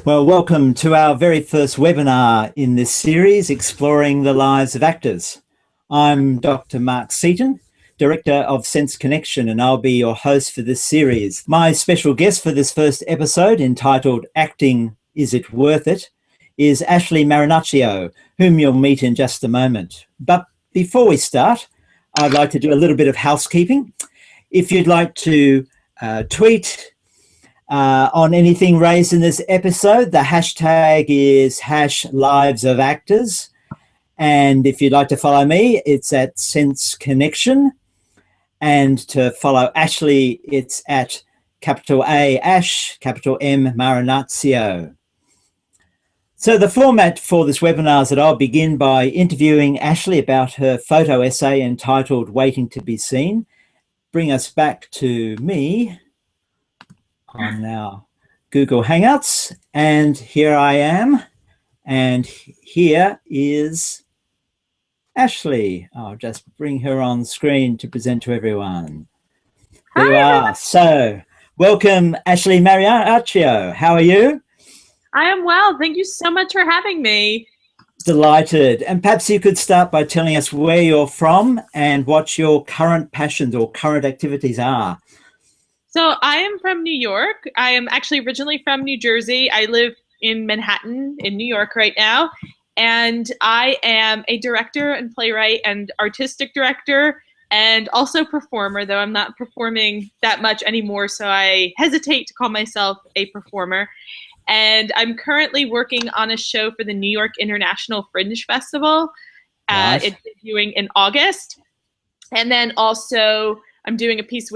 Well, welcome to our very first webinar in this series, Exploring the Lives of Actors. I'm Dr. Mark Seaton, Director of Sense Connection, and I'll be your host for this series. My special guest for this first episode, entitled Acting, Is It Worth It?, is Ashley Marinaccio, whom you'll meet in just a moment. But before we start, I'd like to do a little bit of housekeeping. If you'd like to tweet on anything raised in this episode, the hashtag is #LivesOfActors. And if you'd like to follow me, it's at Sense Connection. And to follow Ashley, it's at capital A Ash, capital M Marinaccio. So the format for this webinar is that I'll begin by interviewing Ashley about her photo essay entitled Waiting to Be Seen. Bring us back to me on our Google Hangouts, and here I am, and here is Ashley. I'll just bring her on screen to present to everyone. There you are. So welcome, Ashley Marinaccio. How are you? I am well. Thank you so much for having me. Delighted. And perhaps you could start by telling us where you're from and what your current passions or current activities are. So I am from New York. I am actually originally from New Jersey. I live in Manhattan in New York right now. And I am a director and playwright and artistic director and also performer, though I'm not performing that much anymore. So I hesitate to call myself a performer. And I'm currently working on a show for the New York International Fringe Festival. Nice. It's debuting in August. And then also I'm doing a piece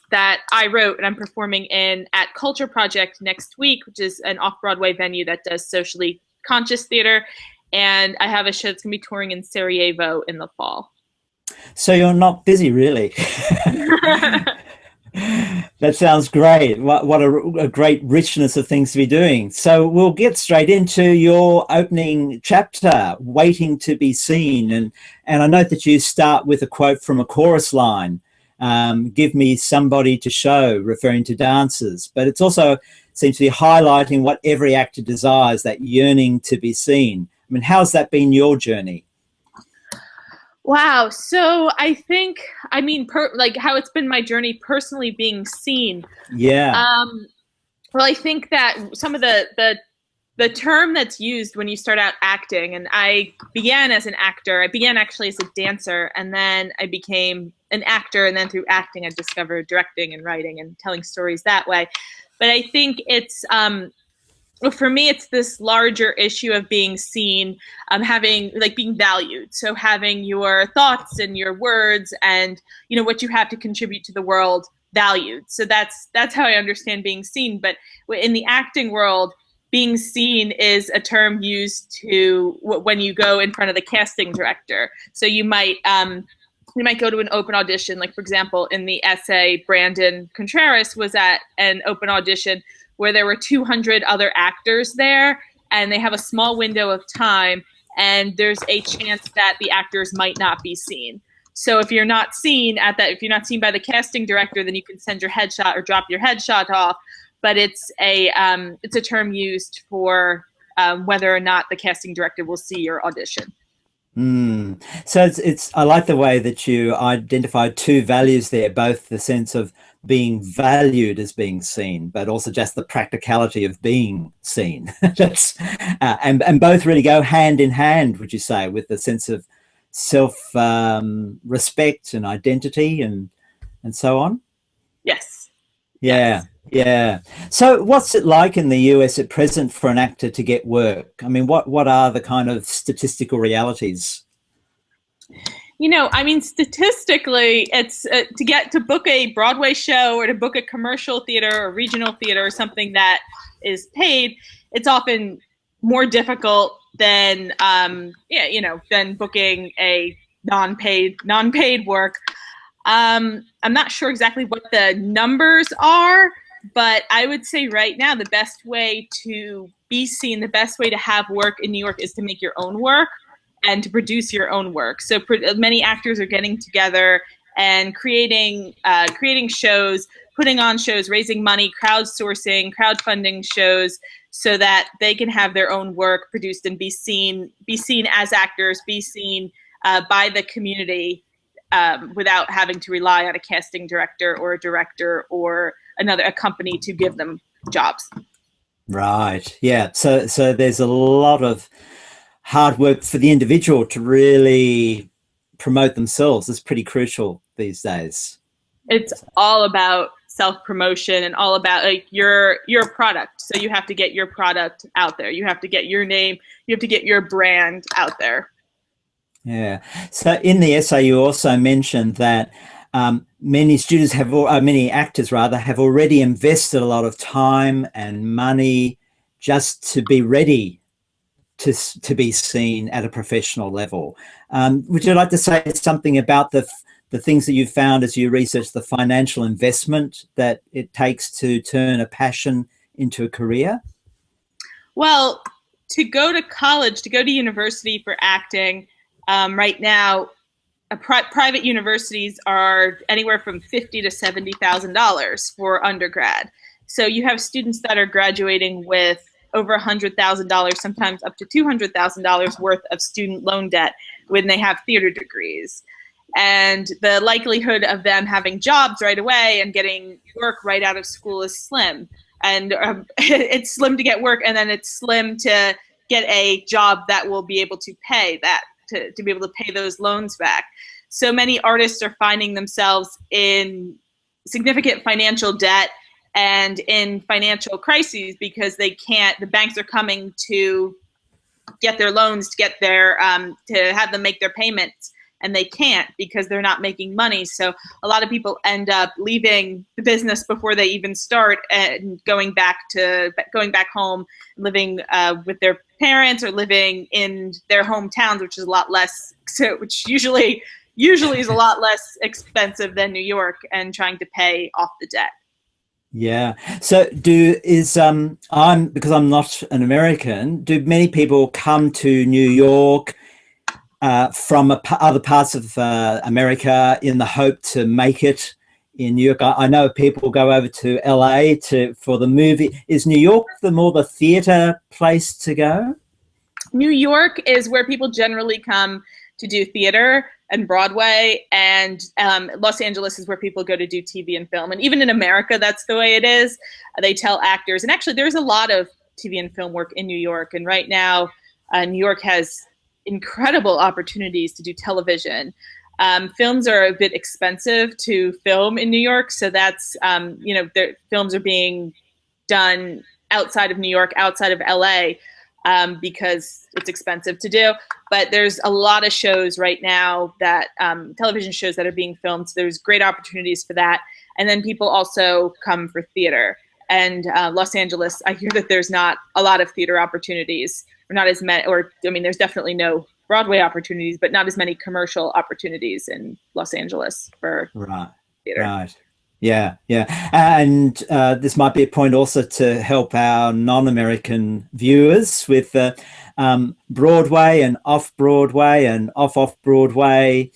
that I wrote and I'm performing in at Culture Project next week, which is an off-Broadway venue that does socially conscious theater. And I have a show that's going to be touring in Sarajevo in the fall. So you're not busy, really. That sounds great. What a great richness of things to be doing. So we'll get straight into your opening chapter, Waiting to Be Seen. And I note that you start with a quote from a chorus line, give me somebody to show, referring to dancers. But it's also seems to be highlighting what every actor desires, that yearning to be seen. I mean, how's that been your journey? Wow. So I think, how it's been my journey personally being seen. Yeah. Well, I think that some of the term that's used when you start out acting, and I began as an actor. I began actually as a dancer, and then I became an actor, and then through acting, I discovered directing and writing and telling stories that way. But I think it's, for me, it's this larger issue of being seen, being valued. So having your thoughts and your words and, what you have to contribute to the world valued. So that's how I understand being seen. But in the acting world, being seen is a term used to when you go in front of the casting director. So you might go to an open audition. Like, for example, in the essay, Brandon Contreras was at an open audition where there were 200 other actors there, and they have a small window of time, and there's a chance that the actors might not be seen. So if you're not seen if you're not seen by the casting director, then you can send your headshot or drop your headshot off. But it's a term used for whether or not the casting director will see your audition. So I like the way that you identified two values there, both the sense of being valued as being seen, but also just the practicality of being seen. That's and both really go hand in hand, would you say, with the sense of self respect and identity and so on? Yes. Yeah. Yes. Yeah. So what's it like in the US at present for an actor to get work? I mean, what are the kind of statistical realities? Statistically, it's to book a Broadway show or to book a commercial theater or regional theater or something that is paid, it's often more difficult than booking a non-paid work. I'm not sure exactly what the numbers are, but I would say right now the best way to be seen, the best way to have work in New York is to make your own work and to produce your own work. So many actors are getting together and creating shows, putting on shows, raising money, crowdsourcing, crowdfunding shows so that they can have their own work produced and be seen as actors, be seen by the community without having to rely on a casting director or a director or a company to give them jobs. Right. Yeah. So there's a lot of hard work for the individual to really promote themselves. It's pretty crucial these days. It's all about self-promotion and all about your product. So you have to get your product out there. You have to get your name. You have to get your brand out there. Yeah. So in the essay, you also mentioned that many actors have already invested a lot of time and money just to be ready to be seen at a professional level. Would you like to say something about the things that you found as you research the financial investment that it takes to turn a passion into a career? Well, to go to college, to go to university for acting, right now, private universities are anywhere from $50,000 to $70,000 for undergrad. So you have students that are graduating with over $100,000, sometimes up to $200,000 worth of student loan debt when they have theater degrees. And the likelihood of them having jobs right away and getting work right out of school is slim. And it's slim to get work, and then it's slim to get a job that will be able to pay that, to be able to pay those loans back. So many artists are finding themselves in significant financial debt and in financial crises because they can't, the banks are coming to get their loans, to get their, to have them make their payments, and they can't because they're not making money. So a lot of people end up leaving the business before they even start and going back home, living with their parents or living in their hometowns, which is a lot less, which usually is a lot less expensive than New York, and trying to pay off the debt. Yeah. So because I'm not an American, do many people come to New York from other parts of America in the hope to make it in New York? I know people go over to LA for the movie. Is New York the theater place to go? New York is where people generally come to do theater and Broadway, and Los Angeles is where people go to do TV and film. And even in America, that's the way it is. They tell actors, and actually there's a lot of TV and film work in New York. And right now, New York has incredible opportunities to do television. Films are a bit expensive to film in New York, so that's films are being done outside of New York, outside of LA, because it's expensive to do. But there's a lot of shows right now that television shows that are being filmed, so there's great opportunities for that. And then people also come for theater. And Los Angeles, I hear that there's not a lot of theater opportunities, or not as many, there's definitely no Broadway opportunities, but not as many commercial opportunities in Los Angeles for theater. Right. Yeah. And this might be a point also to help our non-American viewers with Broadway and off-Broadway and off-Broadway,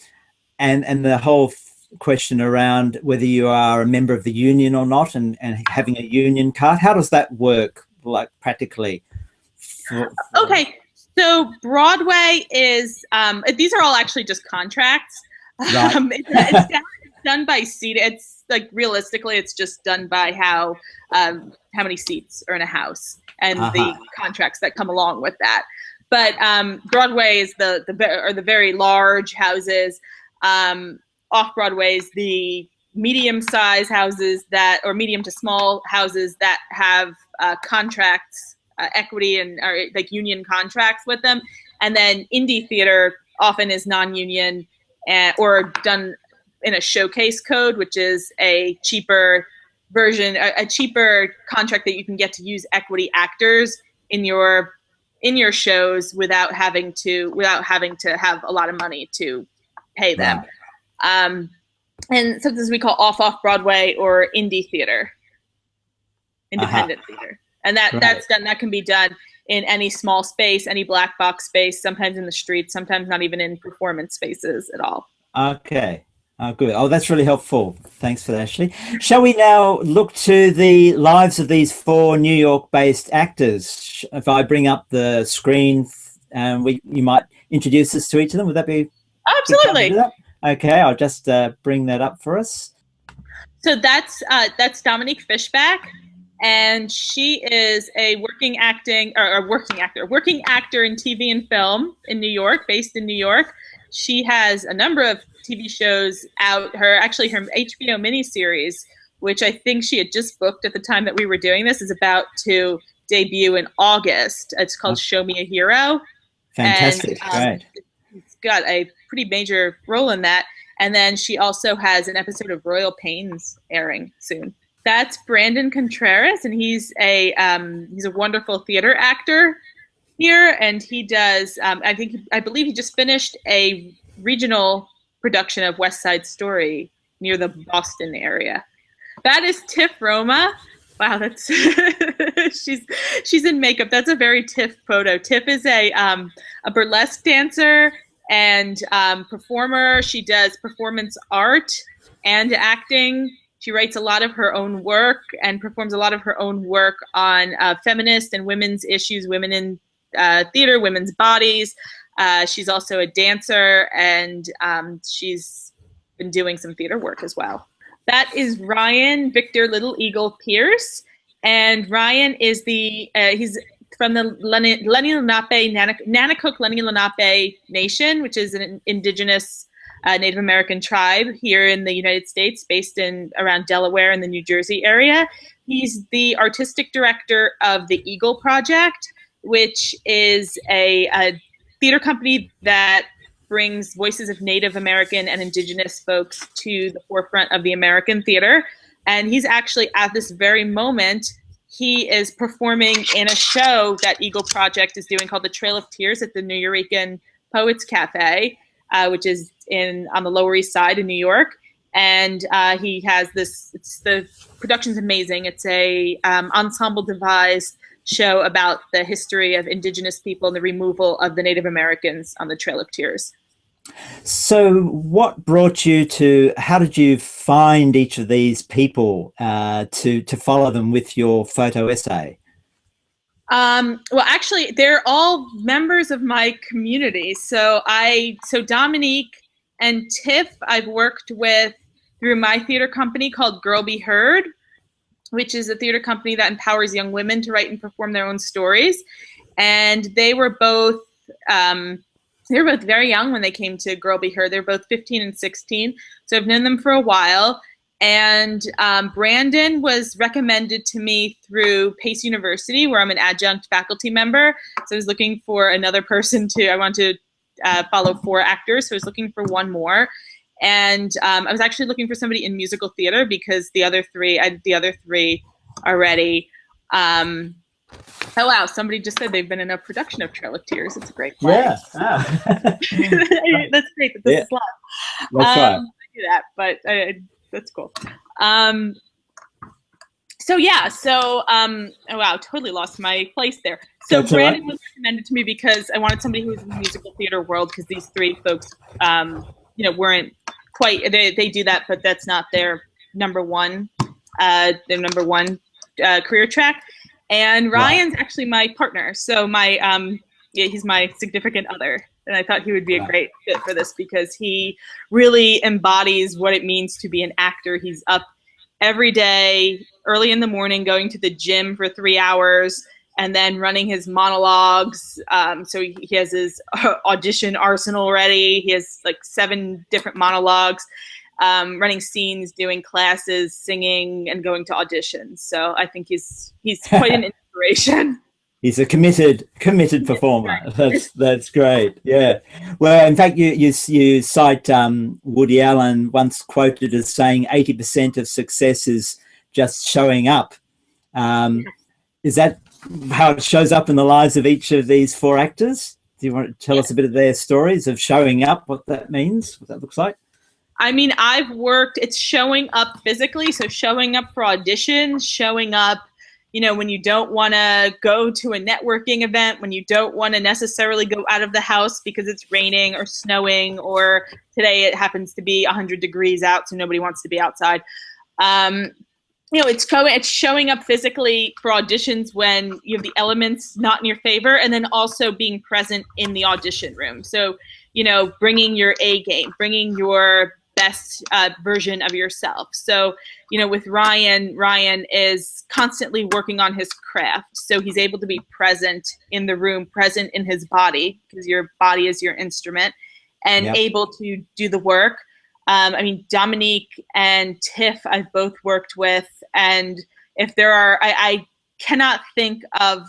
and the whole question around whether you are a member of the union or not, and having a union card. How does that work, like, practically? Okay, so Broadway is, these are all actually just contracts. Right. It's done by seat. It's like, realistically, it's just done by how many seats are in a house and the contracts that come along with that. But Broadway is the very large houses. Off-Broadway is the medium-sized houses or medium to small houses that have contracts, equity, and or like union contracts with them. And then indie theater often is non-union or done in a showcase code, which is a cheaper version, a cheaper contract that you can get to use equity actors in your shows without having to have a lot of money to pay them. Right. And sometimes we call off-Broadway or indie theater, independent theater. And that's done. That can be done in any small space, any black box space, sometimes in the streets, sometimes not even in performance spaces at all. Okay. Oh, good. Oh, that's really helpful. Thanks for that, Ashley. Shall we now look to the lives of these four New York-based actors? If I bring up the screen, you might introduce us to each of them. Would that be Absolutely. that? Okay, I'll just bring that up for us. So that's Dominique Fishback, and she is a working actor in TV and film in New York, based in New York. She has a number of TV shows out. Her HBO miniseries, which I think she had just booked at the time that we were doing this, is about to debut in August. It's called Show Me a Hero. Fantastic, and, great. It's got a pretty major role in that. And then she also has an episode of Royal Pains airing soon. That's Brandon Contreras, and he's a wonderful theater actor here, and he does. I believe he just finished a regional production of West Side Story near the Boston area. That is Tiff Roma. Wow, that's she's in makeup. That's a very Tiff photo. Tiff is a burlesque dancer and performer. She does performance art and acting. She writes a lot of her own work and performs a lot of her own work on feminist and women's issues, women in theater, women's bodies. She's also a dancer, and she's been doing some theater work as well. That is Ryan Victor Little Eagle Pierce, and Ryan is he's from the Lenni Lenape, Nanacook Lenni Lenape Nation, which is an indigenous Native American tribe here in the United States, based around Delaware and the New Jersey area. He's the artistic director of the Eagle Project, which is a theater company that brings voices of Native American and indigenous folks to the forefront of the American theater. And he's actually, at this very moment, he is performing in a show that Eagle Project is doing called The Trail of Tears at the Nuyorican Poets Cafe, which is on the Lower East Side in New York. And he has the production's amazing. It's a ensemble devised show about the history of indigenous people and the removal of the Native Americans on the Trail of Tears. So what brought you how did you find each of these people to follow them with your photo essay? Well, actually, they're all members of my community. So Dominique and Tiff, I've worked with through my theater company called Girl Be Heard, which is a theater company that empowers young women to write and perform their own stories. And they were both very young when they came to Girl Be Heard. They're both 15 and 16. So I've known them for a while. And Brandon was recommended to me through Pace University, where I'm an adjunct faculty member. So I was looking for another person I want to follow 4 actors. So I was looking for one more. And I was actually looking for somebody in musical theater because I had the other three already. Oh, wow. Somebody just said they've been in a production of Trail of Tears. It's a great play. Yeah. Oh. That's great that this is live. That's right. I do that, but that's cool. Oh, wow, totally lost my place there. So That's Brandon right. was recommended to me because I wanted somebody who was in the musical theater world, because these 3 folks, weren't quite, they do that, but that's not their number one career track. And Ryan's actually my partner. So he's my significant other. And I thought he would be a great fit for this because he really embodies what it means to be an actor. He's up every day, early in the morning, going to the gym for 3 hours and then running his monologues. So he has his audition arsenal ready. He has like 7 different monologues, running scenes, doing classes, singing, and going to auditions. So I think he's quite an inspiration. He's a committed performer. That's great. Yeah. Well, in fact, you cite Woody Allen once quoted as saying 80% of success is just showing up. Is that how it shows up in the lives of each of these 4 actors? Do you want to tell us a bit of their stories of showing up, what that means, what that looks like? I mean, it's showing up physically. So showing up for auditions, showing up when you don't want to go to a networking event, when you don't want to necessarily go out of the house because it's raining or snowing, or today it happens to be 100 degrees out, so nobody wants to be outside. It's showing up physically for auditions when you have the elements not in your favor, and then also being present in the audition room. So, bringing your A game, bringing your best version of yourself. So, with Ryan is constantly working on his craft. So he's able to be present in the room, present in his body, because your body is your instrument, and able to do the work. Dominique and Tiff, I've both worked with, and if there are, I cannot think of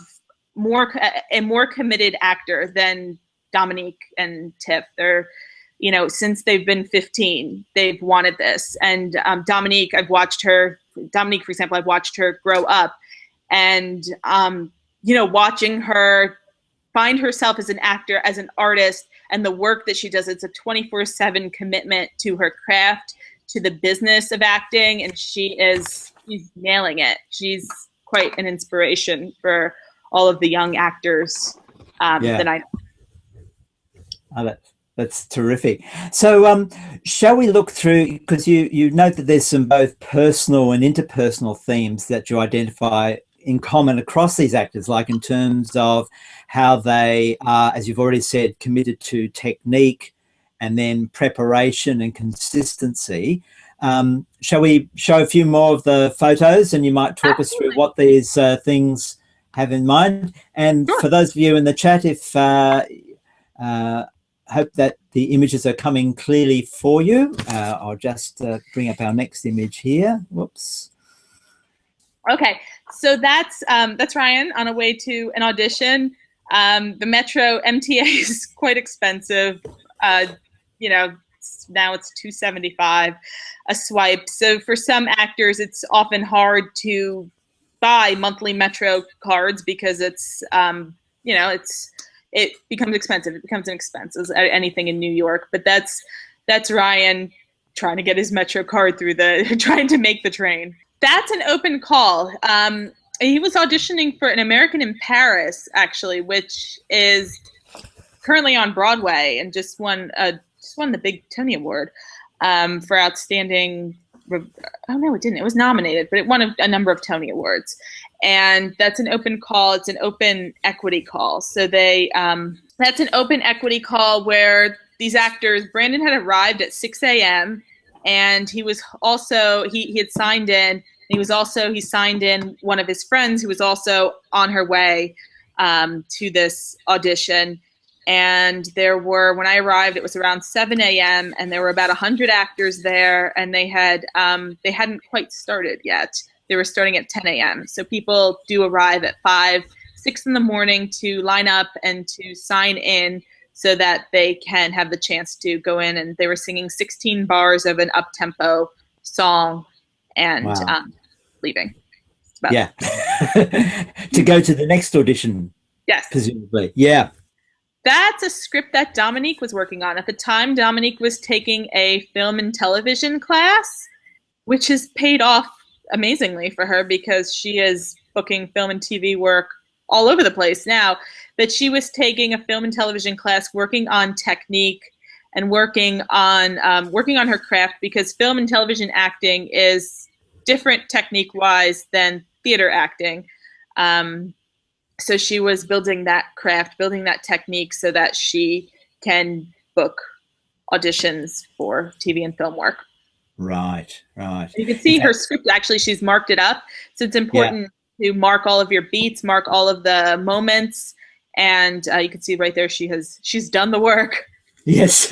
a more committed actor than Dominique and Tiff. They're, since they've been 15, they've wanted this. And Dominique, for example, I've watched her grow up, and watching her find herself as an actor, as an artist, and the work that she does. It's a 24/7 commitment to her craft, to the business of acting, and she's nailing it. She's quite an inspiration for all of the young actors that I know. Oh, that's terrific. So shall we look through, because you note that there's some both personal and interpersonal themes that you identify in common across these actors, like in terms of how they are, as you've already said, committed to technique and then preparation and consistency. Shall we show a few more of the photos, and you might talk us through what these things have in mind? And for those of you in the chat, if hope that the images are coming clearly for you. I'll just bring up our next image here. Whoops. Okay, so that's Ryan on a way to an audition. The Metro MTA is quite expensive. Now it's $275 a swipe. So for some actors, it's often hard to buy monthly Metro cards because it's it becomes expensive. It becomes an expense as anything in New York. But that's Ryan trying to get his Metro card through trying to make the train. That's an open call. He was auditioning for An American in Paris, actually, which is currently on Broadway, and just won the big Tony Award for outstanding. Oh no, it didn't. It was nominated, but it won a number of Tony Awards. And that's an open call. It's an open equity call. So that's an open equity call where these actors. Brandon had arrived at 6 a.m. and he was also he had signed in. He signed in one of his friends who was also on her way to this audition. And when I arrived, it was around 7 a.m. and there were about 100 actors there, and they hadn't quite started yet. They were starting at 10 a.m. So people do arrive at 5, 6 in the morning to line up and to sign in so that they can have the chance to go in. And they were singing 16 bars of an up-tempo song and leaving. Yeah. To go to the next audition. Yes. Presumably. Yeah. That's a script that Dominique was working on. At the time, Dominique was taking a film and television class, which has paid off amazingly for her because she is booking film and TV work all over the place now. But she was taking a film and television class, working on technique and working on her craft, because film and television acting is different technique-wise than theater acting. So she was building that craft, building that technique so that she can book auditions for TV and film work. Right. You can see her script, actually, she's marked it up. So it's important to mark all of your beats, mark all of the moments. And you can see right there, she's done the work. Yes.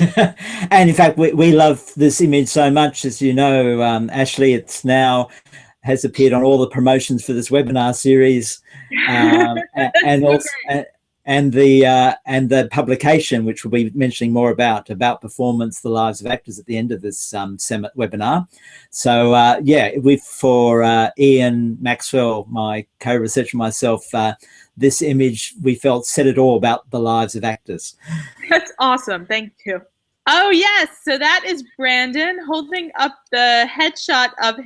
And in fact, we love this image so much, as you know, Ashley. It's now has appeared on all the promotions for this webinar series, and also and the publication, which we'll be mentioning more about performance, the lives of actors, at the end of this webinar. So for Ian Maxwell, my co-researcher, myself, this image we felt said it all about the lives of actors. That's awesome. Thank you. Oh yes, so that is Brandon holding up the headshot of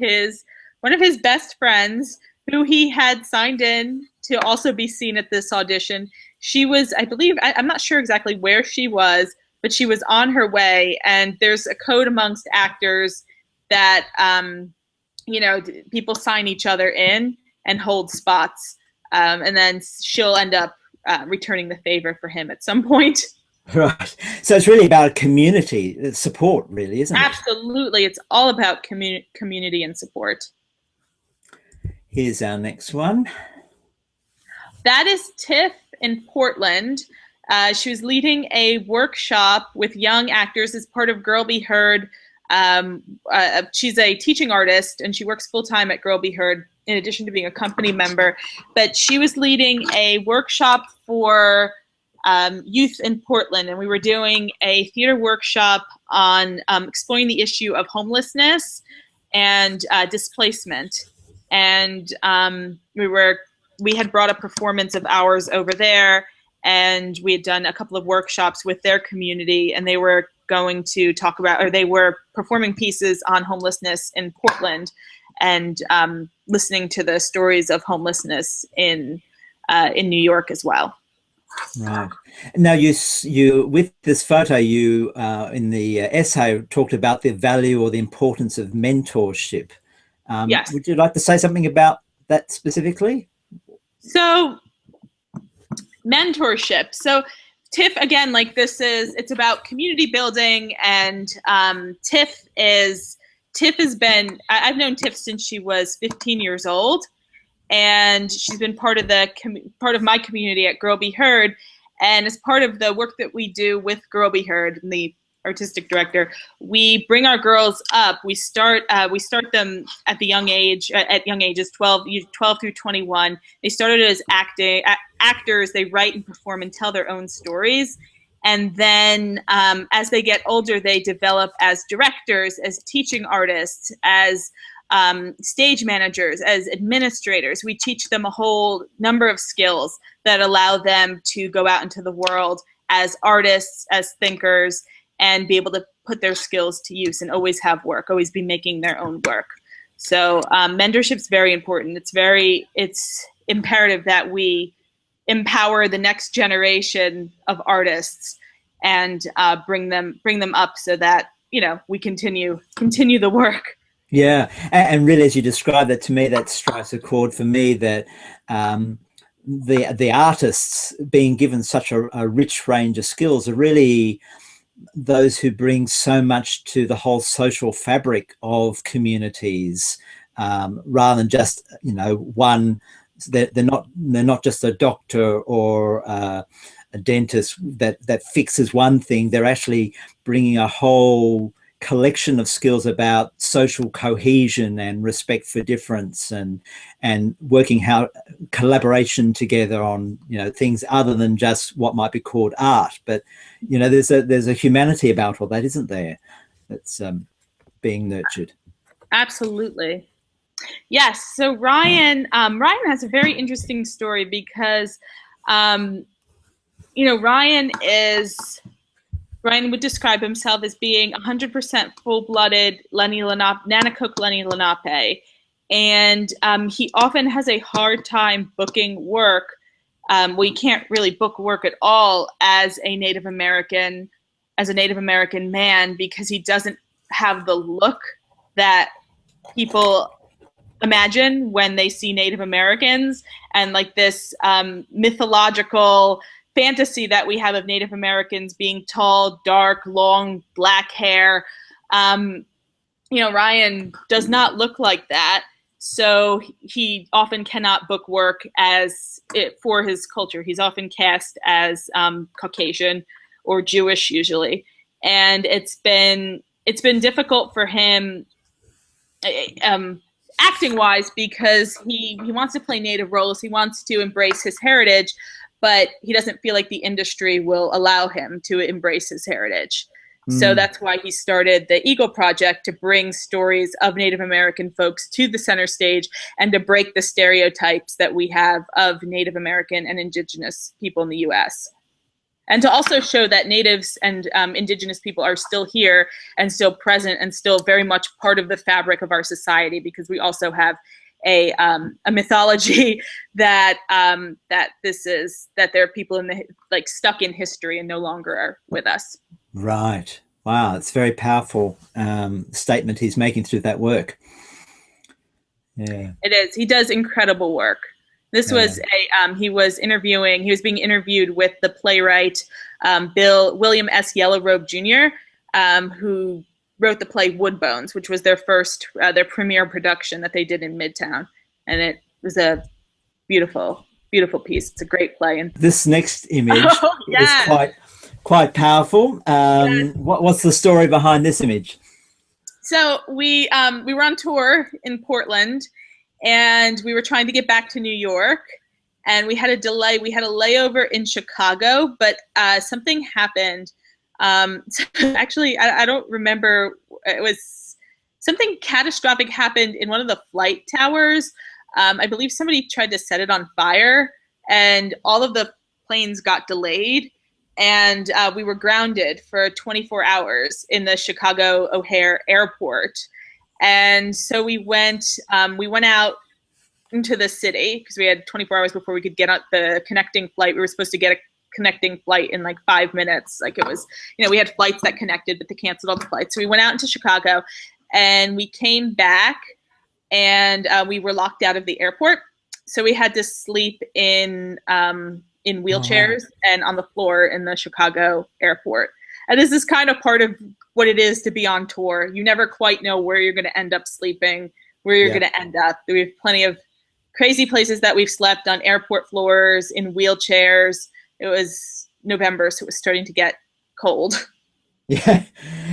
one of his best friends, who he had signed in to also be seen at this audition. She was, I believe, I'm not sure exactly where she was, but she was on her way. And there's a code amongst actors that, people sign each other in and hold spots. And then she'll end up returning the favor for him at some point. Right. So it's really about community support, really, isn't it? Absolutely. It's all about community and support. Here's our next one. That is Tiff in Portland. She was leading a workshop with young actors as part of Girl Be Heard. She's a teaching artist, and she works full-time at Girl Be Heard in addition to being a company member. But she was leading a workshop for youth in Portland, and we were doing a theater workshop on exploring the issue of homelessness and displacement. And we had brought a performance of ours over there, and we had done a couple of workshops with their community, and they were going to talk about, or they were performing pieces on homelessness in Portland, and listening to the stories of homelessness in New York as well. Right. Now, you with this photo, you in the essay talked about the value or the importance of mentorship. Yes. Would you like to say something about that specifically? So, mentorship. So, Tiff, again, it's about community building, and Tiff has been, I've known Tiff since she was 15 years old, and she's been part of my community at Girl Be Heard. And as part of the work that we do with Girl Be Heard, and the artistic director, we bring our girls up. We start them at young ages, 12 through 21. They started as actors. They write and perform and tell their own stories. And then as they get older, they develop as directors, as teaching artists, as stage managers, as administrators. We teach them a whole number of skills that allow them to go out into the world as artists, as thinkers, and be able to put their skills to use and always have work, always be making their own work. So mentorship is very important. It's imperative that we empower the next generation of artists and bring them up so that, we continue the work. Yeah, and really, as you describe that, to me, that strikes a chord for me, that the artists being given such a rich range of skills are really those who bring so much to the whole social fabric of communities, rather than just one. They're not just a doctor or a dentist that fixes one thing. They're actually bringing a whole collection of skills about social cohesion and respect for difference, and working how collaboration together on things other than just what might be called art. But there's a humanity about all that, isn't there? That's being nurtured. Absolutely. Yes. So Ryan has a very interesting story because Ryan would describe himself as being 100% full-blooded Nanacook Lenni Lenape, and he often has a hard time booking work. He can't really book work at all as a Native American man, because he doesn't have the look that people imagine when they see Native Americans, and like this mythological fantasy that we have of Native Americans being tall, dark, long, black hair. Ryan does not look like that. So he often cannot book work for his culture. He's often cast as Caucasian or Jewish usually. And it's been difficult for him acting wise, because he wants to play Native roles. He wants to embrace his heritage, but he doesn't feel like the industry will allow him to embrace his heritage. So that's why he started the Eagle Project, to bring stories of Native American folks to the center stage and to break the stereotypes that we have of Native American and Indigenous people in the U.S. And to also show that Natives and Indigenous people are still here and still present and still very much part of the fabric of our society, because we also have a mythology that that there are people in the like stuck in history and no longer are with us. Right. Wow, it's a very powerful statement he's making through that work. Yeah, it is. He does incredible work. This was he was being interviewed with the playwright William S. Yellowrobe Jr., who wrote the play Woodbones, which was their premiere production that they did in Midtown, and it was a beautiful, beautiful piece. It's a great play. And this next image is quite powerful. What's the story behind this image? So we were on tour in Portland, and we were trying to get back to New York, and we had a delay. We had a layover in Chicago, but something happened. Actually, I don't remember. It was something catastrophic happened in one of the flight towers. I believe somebody tried to set it on fire, and all of the planes got delayed, and we were grounded for 24 hours in the Chicago O'Hare Airport. And so we went out into the city because we had 24 hours before we could get on the connecting flight. We were supposed to get a connecting flight in like 5 minutes. Like it was, we had flights that connected, but they canceled all the flights. So we went out into Chicago, and we came back, and we were locked out of the airport. So we had to sleep in wheelchairs and on the floor in the Chicago airport. And this is kind of part of what it is to be on tour. You never quite know where you're going to end up sleeping, where you're going to end up. We have plenty of crazy places that we've slept on airport floors, in wheelchairs. It was November, so it was starting to get cold. Yeah.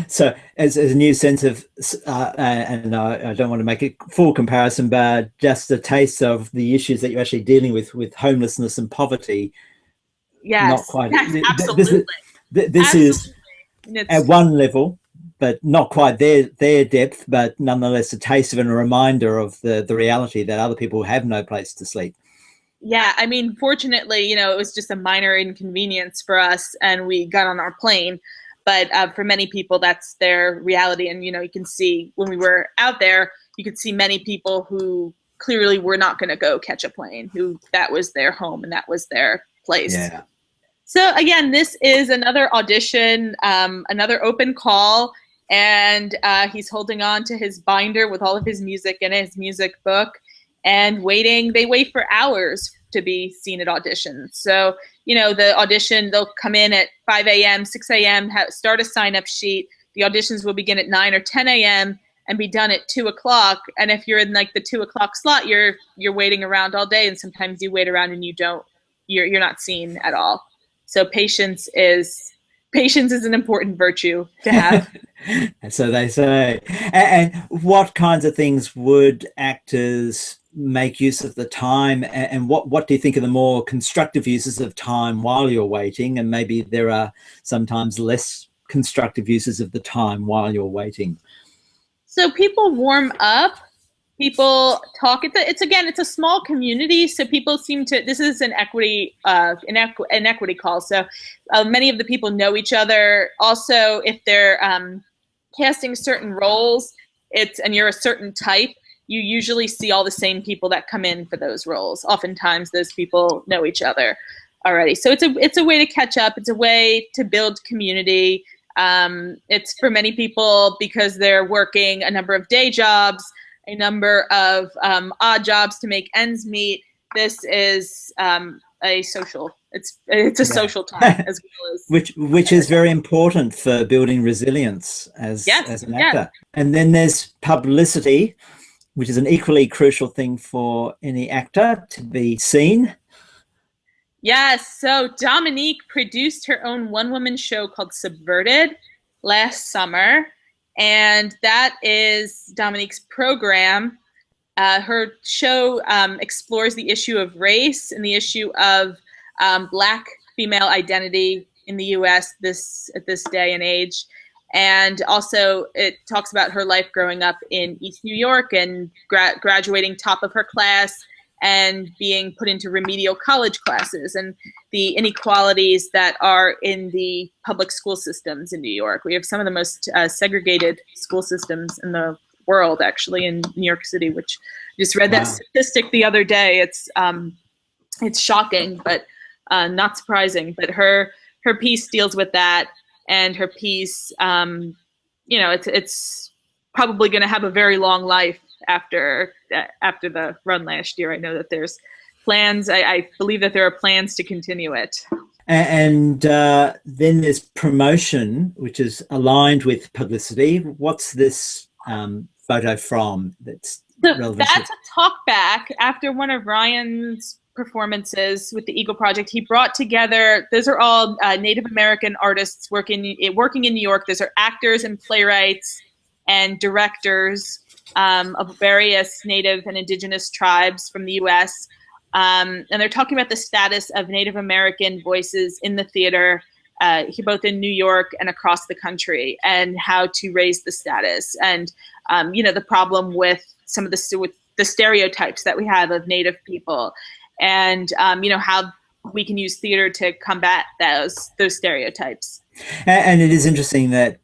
So as a new sense of, and I don't want to make a full comparison, but just a taste of the issues that you're actually dealing with homelessness and poverty. Yes. Not quite. Yes, absolutely. This is at one level, but not quite their depth, but nonetheless a taste of and a reminder of the reality that other people have no place to sleep. Yeah, I mean, fortunately, it was just a minor inconvenience for us, and we got on our plane. But for many people, that's their reality. And, you can see when we were out there, you could see many people who clearly were not going to go catch a plane, who that was their home and that was their place. Yeah. So again, this is another audition, another open call, and he's holding on to his binder with all of his music in it, his music book, and waiting. They wait for hours to be seen at auditions. So, the audition, they'll come in at 5 a.m., 6 a.m., start a sign-up sheet. The auditions will begin at 9 or 10 a.m. and be done at 2 o'clock. And if you're in like the 2 o'clock slot, you're waiting around all day, and sometimes you wait around and you're not seen at all. So patience is an important virtue to have. So they say. And what kinds of things would actors make use of the time, and what do you think are the more constructive uses of time while you're waiting? And maybe there are sometimes less constructive uses of the time while you're waiting. So people warm up. People talk. It's a small community, so people seem to. This is an equity call. So many of the people know each other. Also, if they're casting certain roles, and you're a certain type, you usually see all the same people that come in for those roles. Oftentimes, those people know each other already. So it's a way to catch up. It's a way to build community. It's for many people because they're working a number of day jobs, a number of odd jobs to make ends meet. This is a social. It's a social time as well as which is very important for building resilience as an actor. And then there's publicity, which is an equally crucial thing for any actor to be seen. Yes. So Dominique produced her own one-woman show called Subverted last summer. And that is Dominique's program. Her show explores the issue of race and the issue of Black female identity in the U.S. at this day and age. And also it talks about her life growing up in East New York and graduating top of her class and being put into remedial college classes and the inequalities that are in the public school systems in New York. We have some of the most segregated school systems in the world, actually, in New York City, which I just read that statistic the other day. It's shocking, but not surprising. But her piece deals with that, and her piece, it's probably going to have a very long life after the run last year. I know that there's plans. I believe that there are plans to continue it. And then there's promotion, which is aligned with publicity. What's this photo from that's relevant? That's a talk back after one of Ryan's performances with the Eagle Project. He brought together, those are all Native American artists working in New York. Those are actors and playwrights and directors of various Native and Indigenous tribes from the U.S., and they're talking about the status of Native American voices in the theater, both in New York and across the country, and how to raise the status. And, the problem with some of the stereotypes that we have of Native people, and, how we can use theater to combat those stereotypes. And it is interesting that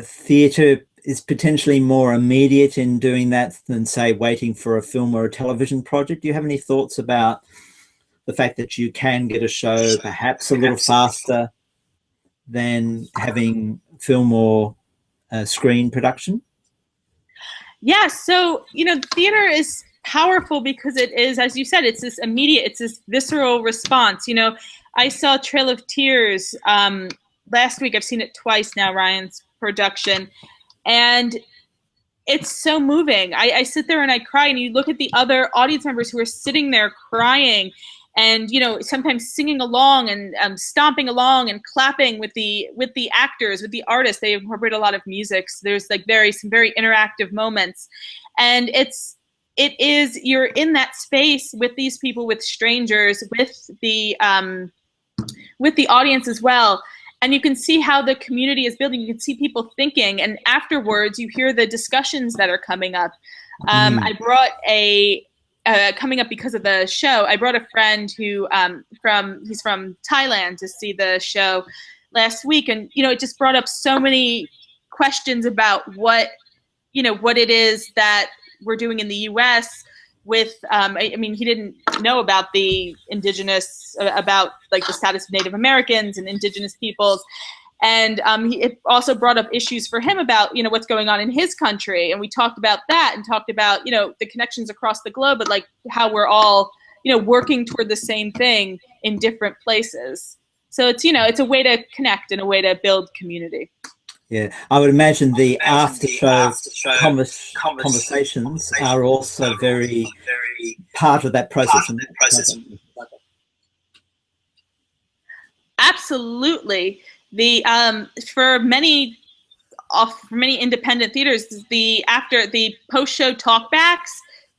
theater is potentially more immediate in doing that than, say, waiting for a film or a television project. Do you have any thoughts about the fact that you can get a show perhaps a little faster than having film or screen production? Yeah, so, theater is powerful because it is, as you said, it's this immediate, it's this visceral response. I saw Trail of Tears last week. I've seen it twice now, Ryan's production. And it's so moving. I sit there and I cry, and you look at the other audience members who are sitting there crying and, sometimes singing along and stomping along and clapping with the actors, with the artists. They incorporate a lot of music. So there's like some very interactive moments. And it is, you're in that space with these people, with strangers, with the audience as well. And you can see how the community is building. You can see people thinking, and afterwards you hear the discussions that are coming up. I brought coming up because of the show, I brought a friend who he's from Thailand to see the show last week. And, it just brought up so many questions about what it is that we're doing in the U.S. with, he didn't know about the indigenous, about like the status of Native Americans and indigenous peoples. And it also brought up issues for him about, what's going on in his country. And we talked about that and talked about, the connections across the globe, but like how we're all, working toward the same thing in different places. So it's, it's a way to connect and a way to build community. Yeah, I would imagine the after-show conversations are also very part of that process. Absolutely. For many independent theaters, after the post-show talkbacks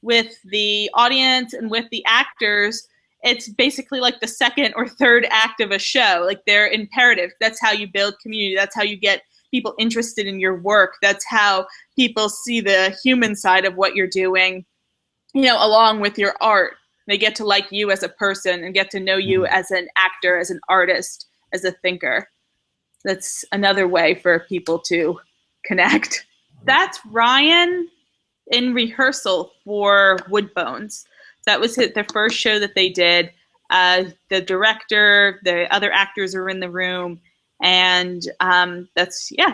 with the audience and with the actors, it's basically like the second or third act of a show. Like, they're imperative. That's how you build community. That's how you get people interested in your work. That's how people see the human side of what you're doing, along with your art. They get to like you as a person and get to know you as an actor, as an artist, as a thinker. That's another way for people to connect. That's Ryan in rehearsal for Woodbones. That was the first show that they did. The director, the other actors are in the room. And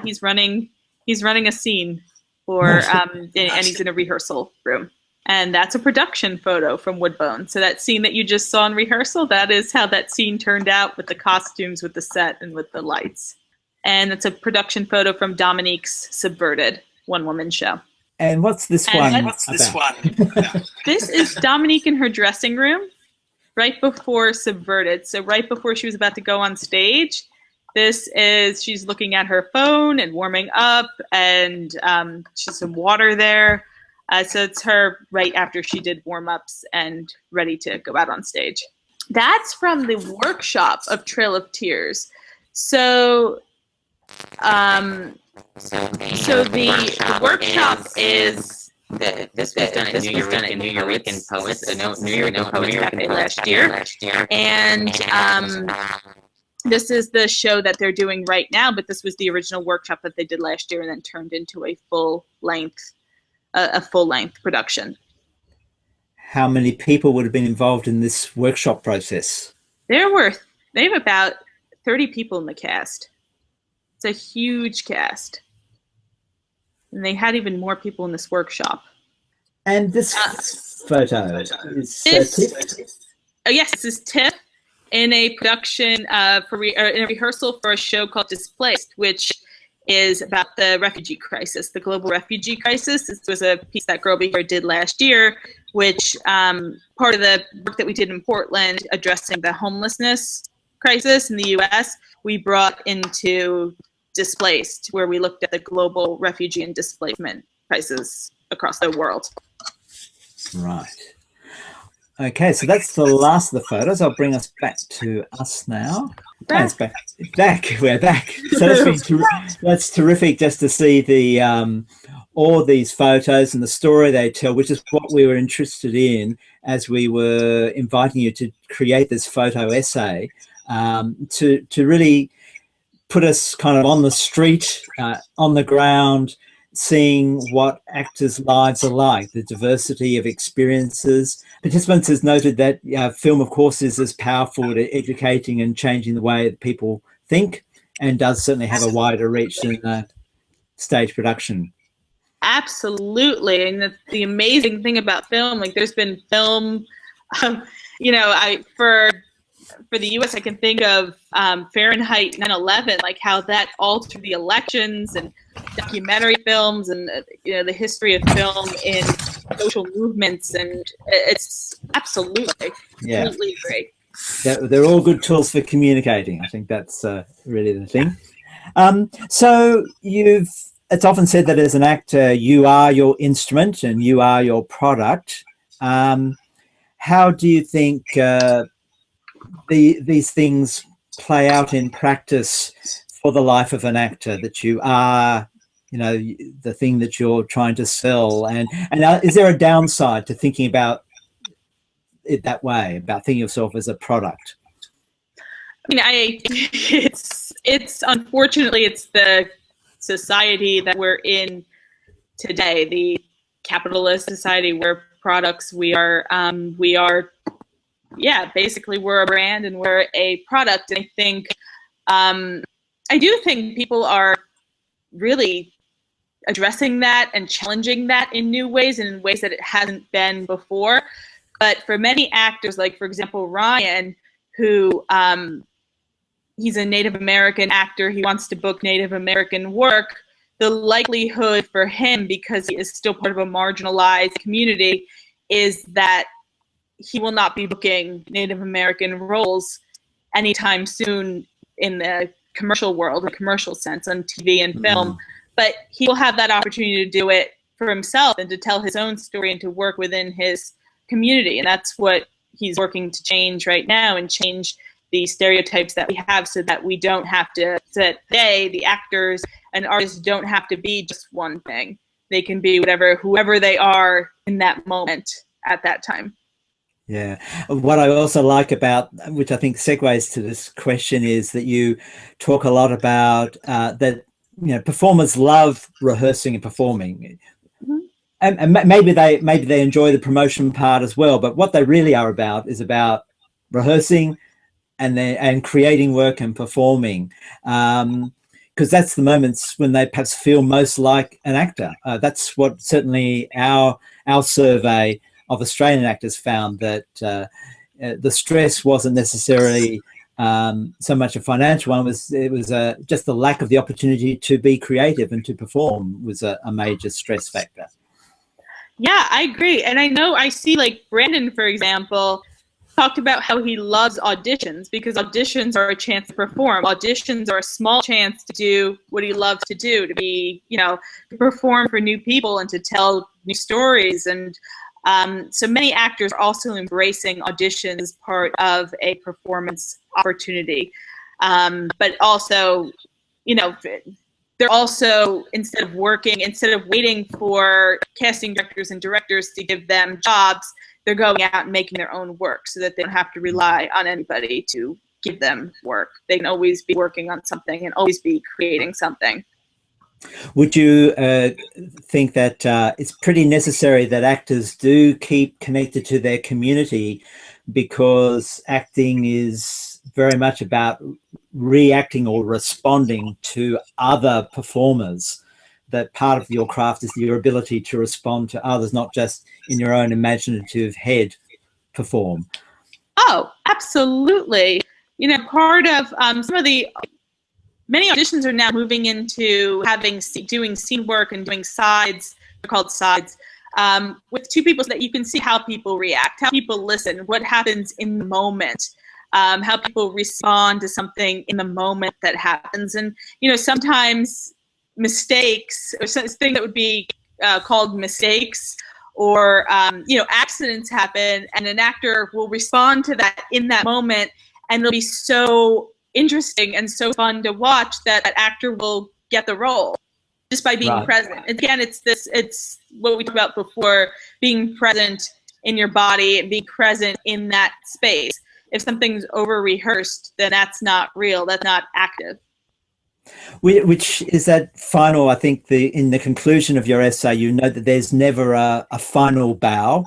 he's running a scene and he's in a rehearsal room. And that's a production photo from Woodbone. So that scene that you just saw in rehearsal, that is how that scene turned out, with the costumes, with the set, and with the lights. And it's a production photo from Dominique's Subverted one-woman show. And what's this one? This is Dominique in her dressing room right before Subverted. So right before she was about to go on stage. She's looking at her phone and warming up, and she's some water there. So it's her right after she did warm-ups and ready to go out on stage. That's from the workshop of Trail of Tears. So the workshop is this was done at New York and Poets, New York Poets Cafe last year. And this is the show that they're doing right now, but this was the original workshop that they did last year and then turned into a full-length a full-length production. How many people would have been involved in this workshop process? They have about 30 people in the cast. It's a huge cast. And they had even more people in this workshop. And this photo is Tiff? Oh yes, this is Tiff in a production in a rehearsal for a show called Displaced, which is about the refugee crisis, the global refugee crisis. This was a piece that Girl Be Here did last year, which part of the work that we did in Portland addressing the homelessness crisis in the US, we brought into Displaced, where we looked at the global refugee and displacement crisis across the world. Right. Okay, so that's the last of the photos. I'll bring us back to us now. Back. We're back. So that's terrific just to see the all these photos and the story they tell, which is what we were interested in as we were inviting you to create this photo essay, to really put us kind of on the street, on the ground, seeing what actors' lives are like, the diversity of experiences. Participants has noted that film, of course, is as powerful at educating and changing the way that people think, and does certainly have a wider reach than stage production. Absolutely. And the amazing thing about film, like there's been film, for the US, I can think of Fahrenheit 9/11, like how that altered the elections, and documentary films, and the history of film in social movements, and it's absolutely completely great. They're all good tools for communicating. I think that's really the thing. So it's often said that as an actor, you are your instrument and you are your product. How do you think these things play out in practice for the life of an actor, that you are, the thing that you're trying to sell? And is there a downside to thinking about it that way, about thinking of yourself as a product? I mean, it's unfortunately, it's the society that we're in today, the capitalist society, where products, we are basically we're a brand and we're a product. And I do think people are really addressing that and challenging that in new ways and in ways that it hasn't been before. But for many actors, like for example, Ryan, who he's a Native American actor, he wants to book Native American work, the likelihood for him, because he is still part of a marginalized community, is that he will not be booking Native American roles anytime soon in the commercial world, the commercial sense, on TV and film. But he will have that opportunity to do it for himself and to tell his own story and to work within his community. And that's what he's working to change right now, and change the stereotypes that we have, so that we don't have to, that the actors and artists don't have to be just one thing. They can be whoever they are in that moment at that time. Yeah. What I also like about, which I think segues to this question, is that you talk a lot about that, performers love rehearsing and performing. And maybe they enjoy the promotion part as well, but what they really are about is about rehearsing and creating work and performing, because that's the moments when they perhaps feel most like an actor. That's what certainly our survey of Australian actors found, that the stress wasn't necessarily so much a financial one. It was just the lack of the opportunity to be creative and to perform was a major stress factor. Yeah, I agree. And I see, like Brandon, for example, talked about how he loves auditions, because auditions are a chance to perform. Auditions are a small chance to do what he loves to do, to be, to perform for new people and to tell new stories. And so many actors are also embracing auditions as part of a performance opportunity. But also, they're also, instead of waiting for casting directors and directors to give them jobs, they're going out and making their own work, so that they don't have to rely on anybody to give them work. They can always be working on something and always be creating something. Would you think that it's pretty necessary that actors do keep connected to their community, because acting is very much about reacting or responding to other performers, that part of your craft is your ability to respond to others, not just in your own imaginative head perform? Oh, absolutely. Part of some of the many auditions are now moving into doing scene work and doing sides. They're called sides, with two people, so that you can see how people react, how people listen, what happens in the moment, how people respond to something in the moment that happens. And sometimes mistakes, or things that would be called mistakes, or accidents happen, and an actor will respond to that in that moment, and it'll be so interesting and so fun to watch that that actor will get the role just by being present. Again, it's what we talked about before, being present in your body and being present in that space. If something's over rehearsed, then that's not real, that's not active. Which is that final, I think in the conclusion of your essay, you note that there's never a final bow,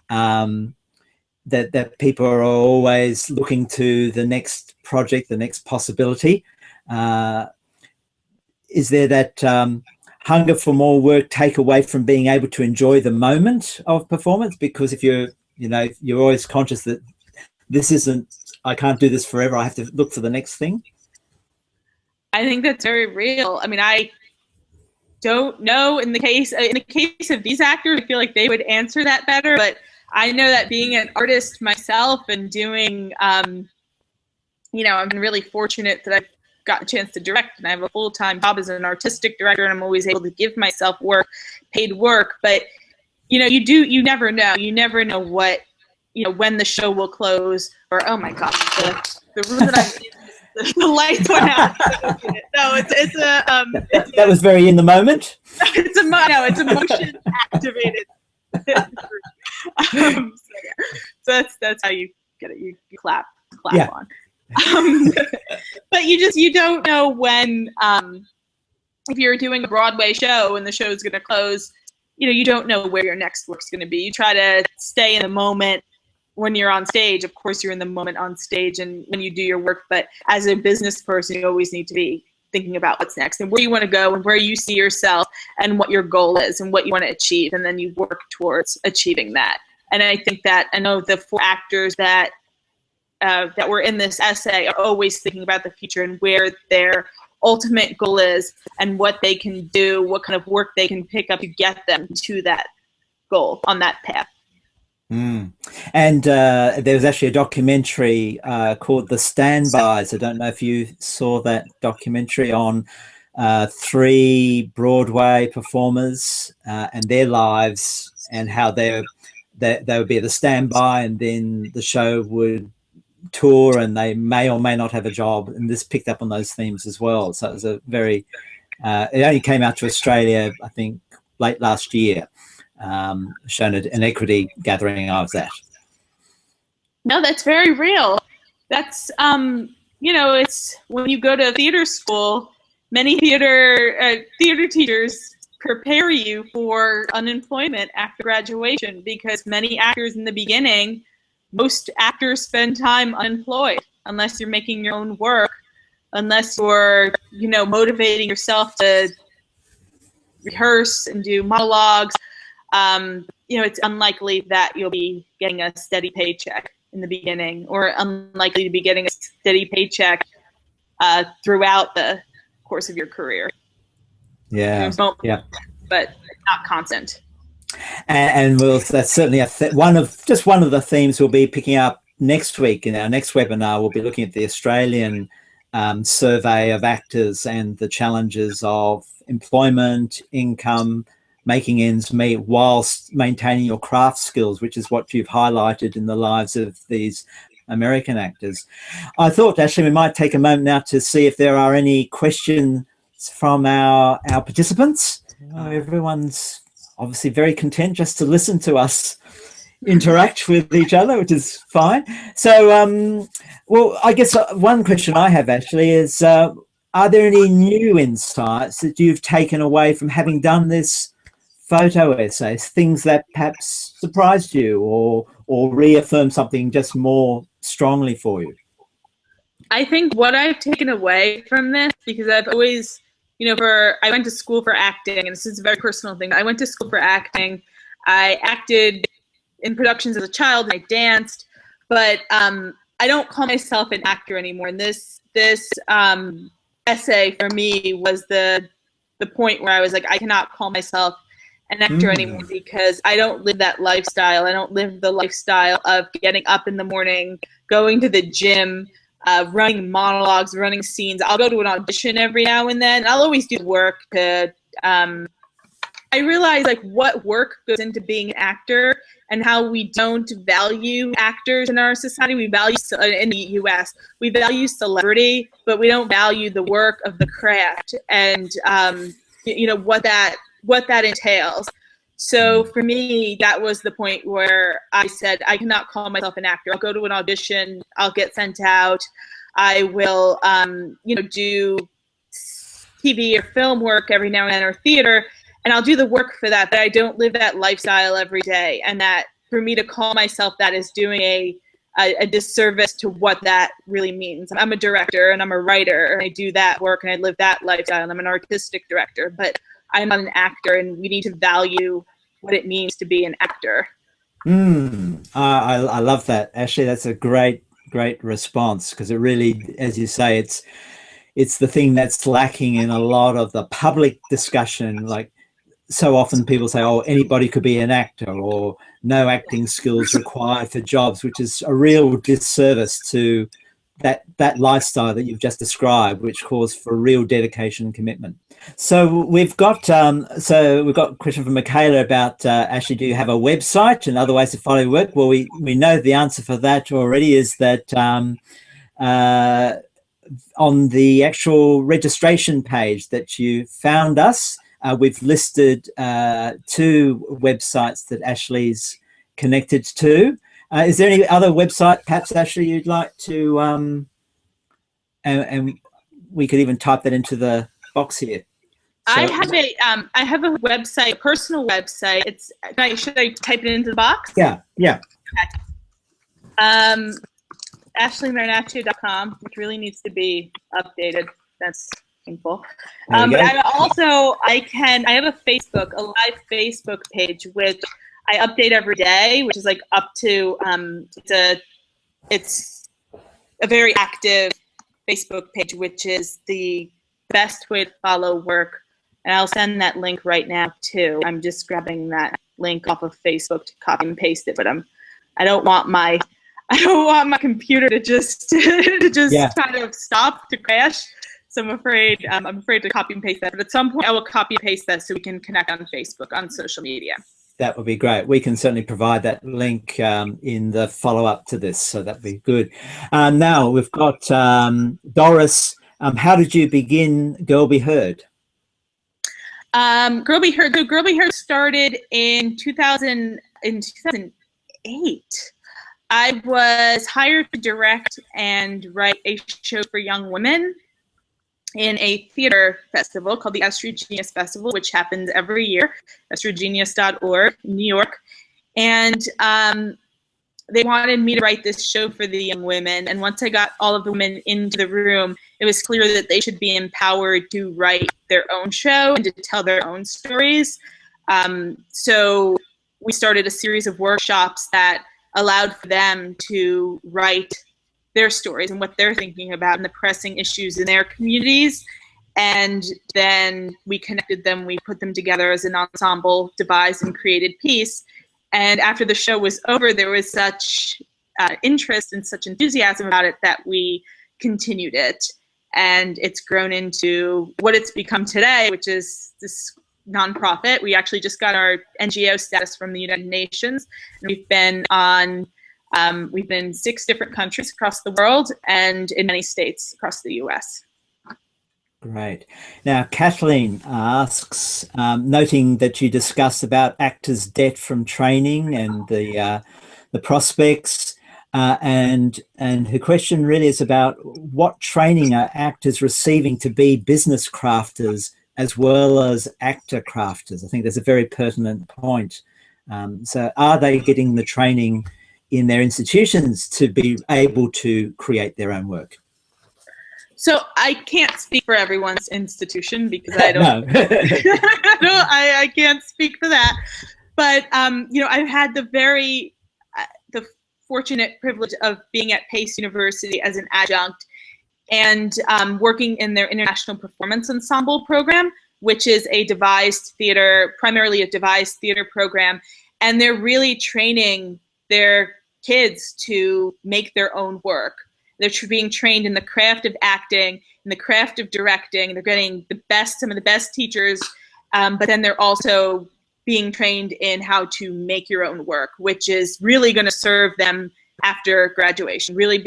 that people are always looking to the next project, the next possibility. Is there that hunger for more work take away from being able to enjoy the moment of performance? Because if you're always conscious that I can't do this forever, I have to look for the next thing. I think that's very real. I mean, I don't know in the case of these actors, I feel like they would answer that better, but I know that being an artist myself and doing, I've been really fortunate that I've got a chance to direct, and I have a full-time job as an artistic director, and I'm always able to give myself work, paid work. But, you never know. You never know what, when the show will close, or, oh my gosh, the room that I'm in, the lights went out. No, that was very in the moment. It's motion activated. So that's how you get it. You clap on. But you don't know when, if you're doing a Broadway show and the show is going to close, you don't know where your next work's going to be. You try to stay in the moment when you're on stage. Of course, you're in the moment on stage and when you do your work, but as a business person, you always need to be thinking about what's next and where you want to go and where you see yourself and what your goal is and what you want to achieve, and then you work towards achieving that. And I think that I know the 4 actors that were in this essay are always thinking about the future and where their ultimate goal is and what they can do, what kind of work they can pick up to get them to that goal on that path. And there was actually a documentary called The Standbys. I don't know if you saw that documentary on 3 Broadway performers and their lives, and how they would be at the standby, and then the show would tour, and they may or may not have a job. And this picked up on those themes as well. So it was a very, it only came out to Australia, I think, late last year. Shown at an equity gathering I was at. No, that's very real. That's it's when you go to theater school, many theater teachers prepare you for unemployment after graduation, because many actors in the beginning, most actors spend time unemployed unless you're making your own work, unless you're motivating yourself to rehearse and do monologues. It's unlikely that you'll be getting a steady paycheck in the beginning, or unlikely to be getting a steady paycheck throughout the course of your career. Yeah, but not constant. And that's certainly one of the themes we'll be picking up next week. In our next webinar, we'll be looking at the Australian survey of actors and the challenges of employment, income, making ends meet whilst maintaining your craft skills, which is what you've highlighted in the lives of these American actors. I thought actually we might take a moment now to see if there are any questions from our participants. Everyone's obviously very content just to listen to us interact with each other, which is fine. So, well, I guess one question I have actually is, are there any new insights that you've taken away from having done this photo essay, things that perhaps surprised you or reaffirmed something just more strongly for you? I think what I've taken away from this, because I've always, I went to school for acting, and this is a very personal thing. I went to school for acting. I acted in productions as a child, and I danced, but I don't call myself an actor anymore. And this essay for me was the point where I was like, I cannot call myself an actor anymore, because I don't live that lifestyle. I don't live the lifestyle of getting up in the morning, going to the gym, running monologues, running scenes. I'll go to an audition every now and then. I'll always do work to, I realize like what work goes into being an actor and how we don't value actors in our society. We value, in the US, we value celebrity, but we don't value the work of the craft and, what that entails. So for me, that was the point where I said, I cannot call myself an actor. I'll go to an audition, I'll get sent out, I will, do TV or film work every now and then, or theater, and I'll do the work for that, but I don't live that lifestyle every day. And that for me to call myself that is doing a disservice to what that really means. I'm a director and I'm a writer, and I do that work and I live that lifestyle, and I'm an artistic director, but I'm not an actor, and we need to value what it means to be an actor. I love that, Ashley. That's a great response, because it really, as you say, it's the thing that's lacking in a lot of the public discussion. Like, so often people say, oh, anybody could be an actor, or no acting skills required for jobs, which is a real disservice to that lifestyle that you've just described, which calls for real dedication and commitment. So we've got a question from Michaela about Ashley, do you have a website and other ways to follow your work? Well, we know the answer for that already, is that on the actual registration page that you found us, we've listed 2 websites that Ashley's connected to. Is there any other website, perhaps, Ashley, you'd like to, and we could even type that into the box here. So, I have a website, a personal website. Should I type it into the box? Yeah. Okay. AshleyMarinaccio.com, which really needs to be updated. That's painful. But I have a live Facebook page, which I update every day, which is like up to, it's a very active Facebook page, which is the best way to follow work. And I'll send that link right now too. I'm just grabbing that link off of Facebook to copy and paste it, but I don't want my computer to just kind of stop, to crash. So I'm afraid to copy and paste that. But at some point I will copy and paste that so we can connect on Facebook, on social media. That would be great. We can certainly provide that link in the follow-up to this, so that'd be good. Now we've got Doris. How did you begin Girl Be Heard? Girl Be Heard. So Girl Be Heard started in 2008. I was hired to direct and write a show for young women in a theater festival called the Episode1 Festival, which happens every year, episode1.org in New York. And they wanted me to write this show for the young women. And once I got all of the women into the room, it was clear that they should be empowered to write their own show and to tell their own stories. So we started a series of workshops that allowed for them to write their stories and what they're thinking about and the pressing issues in their communities. And then we connected them, we put them together as an ensemble, devised and created piece. And after the show was over, there was such interest and such enthusiasm about it that we continued it. And it's grown into what it's become today, which is this nonprofit. We actually just got our NGO status from the United Nations. And we've been in 6 different countries across the world and in many states across the US. Great. Now, Kathleen asks, noting that you discussed about actors' debt from training and the prospects, and her question really is about what training are actors receiving to be business crafters as well as actor crafters. I think that's a very pertinent point. So are they getting the training in their institutions to be able to create their own work? So I can't speak for everyone's institution because I don't. No. I can't speak for that. But I've had the fortunate privilege of being at Pace University as an adjunct and working in their International Performance Ensemble program, which is a devised theater, primarily a devised theater program. And they're really training their kids to make their own work. They're being trained in the craft of acting, in the craft of directing. They're getting some of the best teachers, but then they're also being trained in how to make your own work, which is really going to serve them after graduation. Really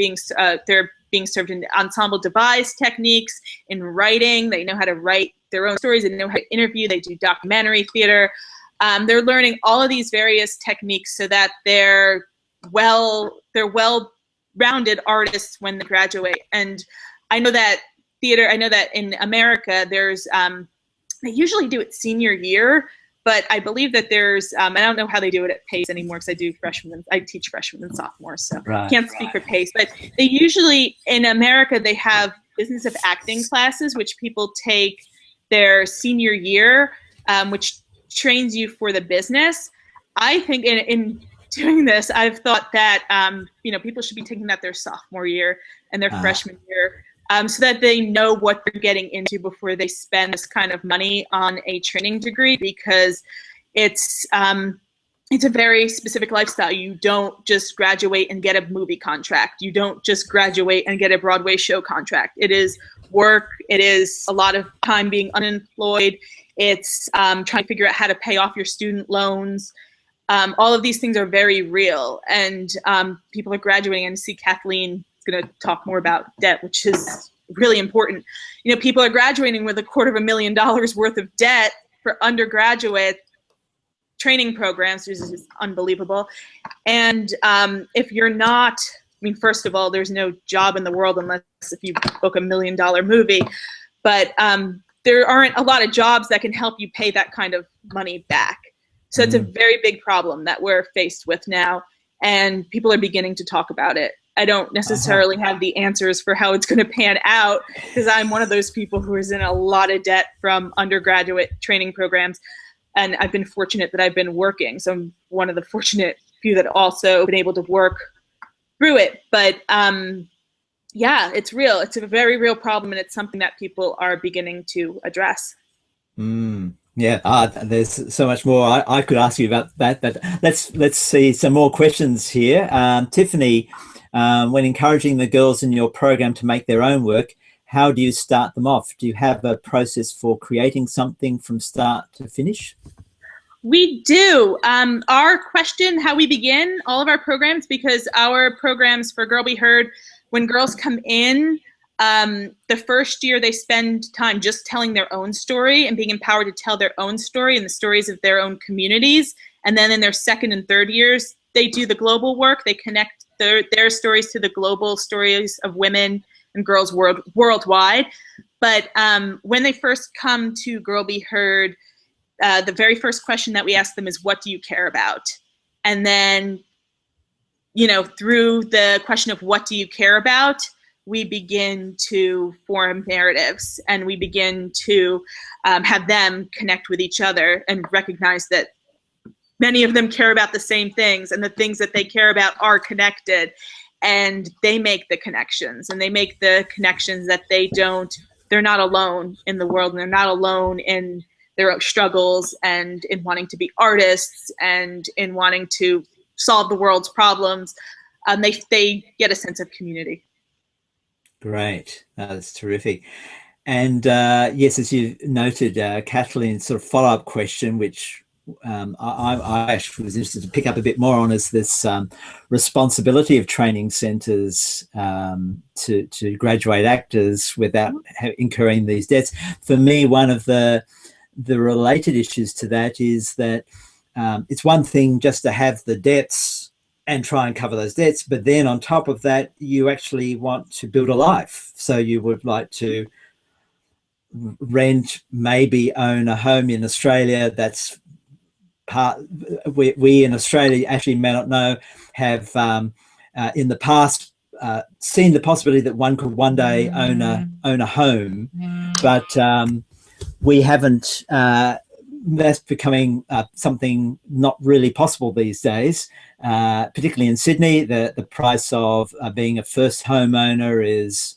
they're being served in ensemble devised techniques, in writing. They know how to write their own stories. They know how to interview. They do documentary theater. They're learning all of these various techniques so that they're well-rounded artists when they graduate. And I know that in America, there's, they usually do it senior year, but I believe that there's, I don't know how they do it at Pace anymore because I teach freshmen and sophomores, so can't speak for Pace. But they usually, in America, they have business of acting classes, which people take their senior year, which trains you for the business. I think in doing this, I've thought that people should be taking that their sophomore year and their freshman year, so that they know what they're getting into before they spend this kind of money on a training degree, because it's a very specific lifestyle. You don't just graduate and get a movie contract. You don't just graduate and get a Broadway show contract. It is work. It is a lot of time being unemployed. It's trying to figure out how to pay off your student loans. All of these things are very real, and people are graduating. And see, Kathleen is going to talk more about debt, which is really important. People are graduating with $250,000 worth of debt for undergraduate training programs, which is unbelievable. And if you're not, first of all, there's no job in the world unless if you book $1 million movie, but there aren't a lot of jobs that can help you pay that kind of money back. So it's a very big problem that we're faced with now, and people are beginning to talk about it. I don't necessarily have the answers for how it's going to pan out, because I'm one of those people who is in a lot of debt from undergraduate training programs, and I've been fortunate that I've been working. So I'm one of the fortunate few that also been able to work through it. But yeah, it's real. It's a very real problem, and it's something that people are beginning to address. Yeah, there's so much more I could ask you about that, but let's see some more questions here. Tiffany, when encouraging the girls in your program to make their own work, how do you start them off? Do you have a process for creating something from start to finish? We do. Our question, how we begin all of our programs, because our programs for Girl Be Heard, when girls come in, the first year they spend time just telling their own story and being empowered to tell their own story and the stories of their own communities. And then in their second and third years, they do the global work. They connect their stories to the global stories of women and girls worldwide. But when they first come to Girl Be Heard, the very first question that we ask them is, what do you care about? And then, through the question of what do you care about, we begin to form narratives, and we begin to have them connect with each other and recognize that many of them care about the same things, and the things that they care about are connected, and they make the connections, and they make the connections that they're not alone in the world, and they're not alone in their own struggles and in wanting to be artists and in wanting to solve the world's problems. They get a sense of community. Great. That's terrific. And yes, as you noted, Kathleen's sort of follow-up question, which I actually was interested to pick up a bit more on, is this responsibility of training centres to graduate actors without incurring these debts. For me, one of the related issues to that is that it's one thing just to have the debts and try and cover those debts. But then on top of that, you actually want to build a life. So you would like to rent, maybe own a home in Australia. That's part, we in Australia actually may not know, have in the past seen the possibility that one could one day own a home, but we haven't. That's becoming something not really possible these days, particularly in Sydney. The price of being a first homeowner is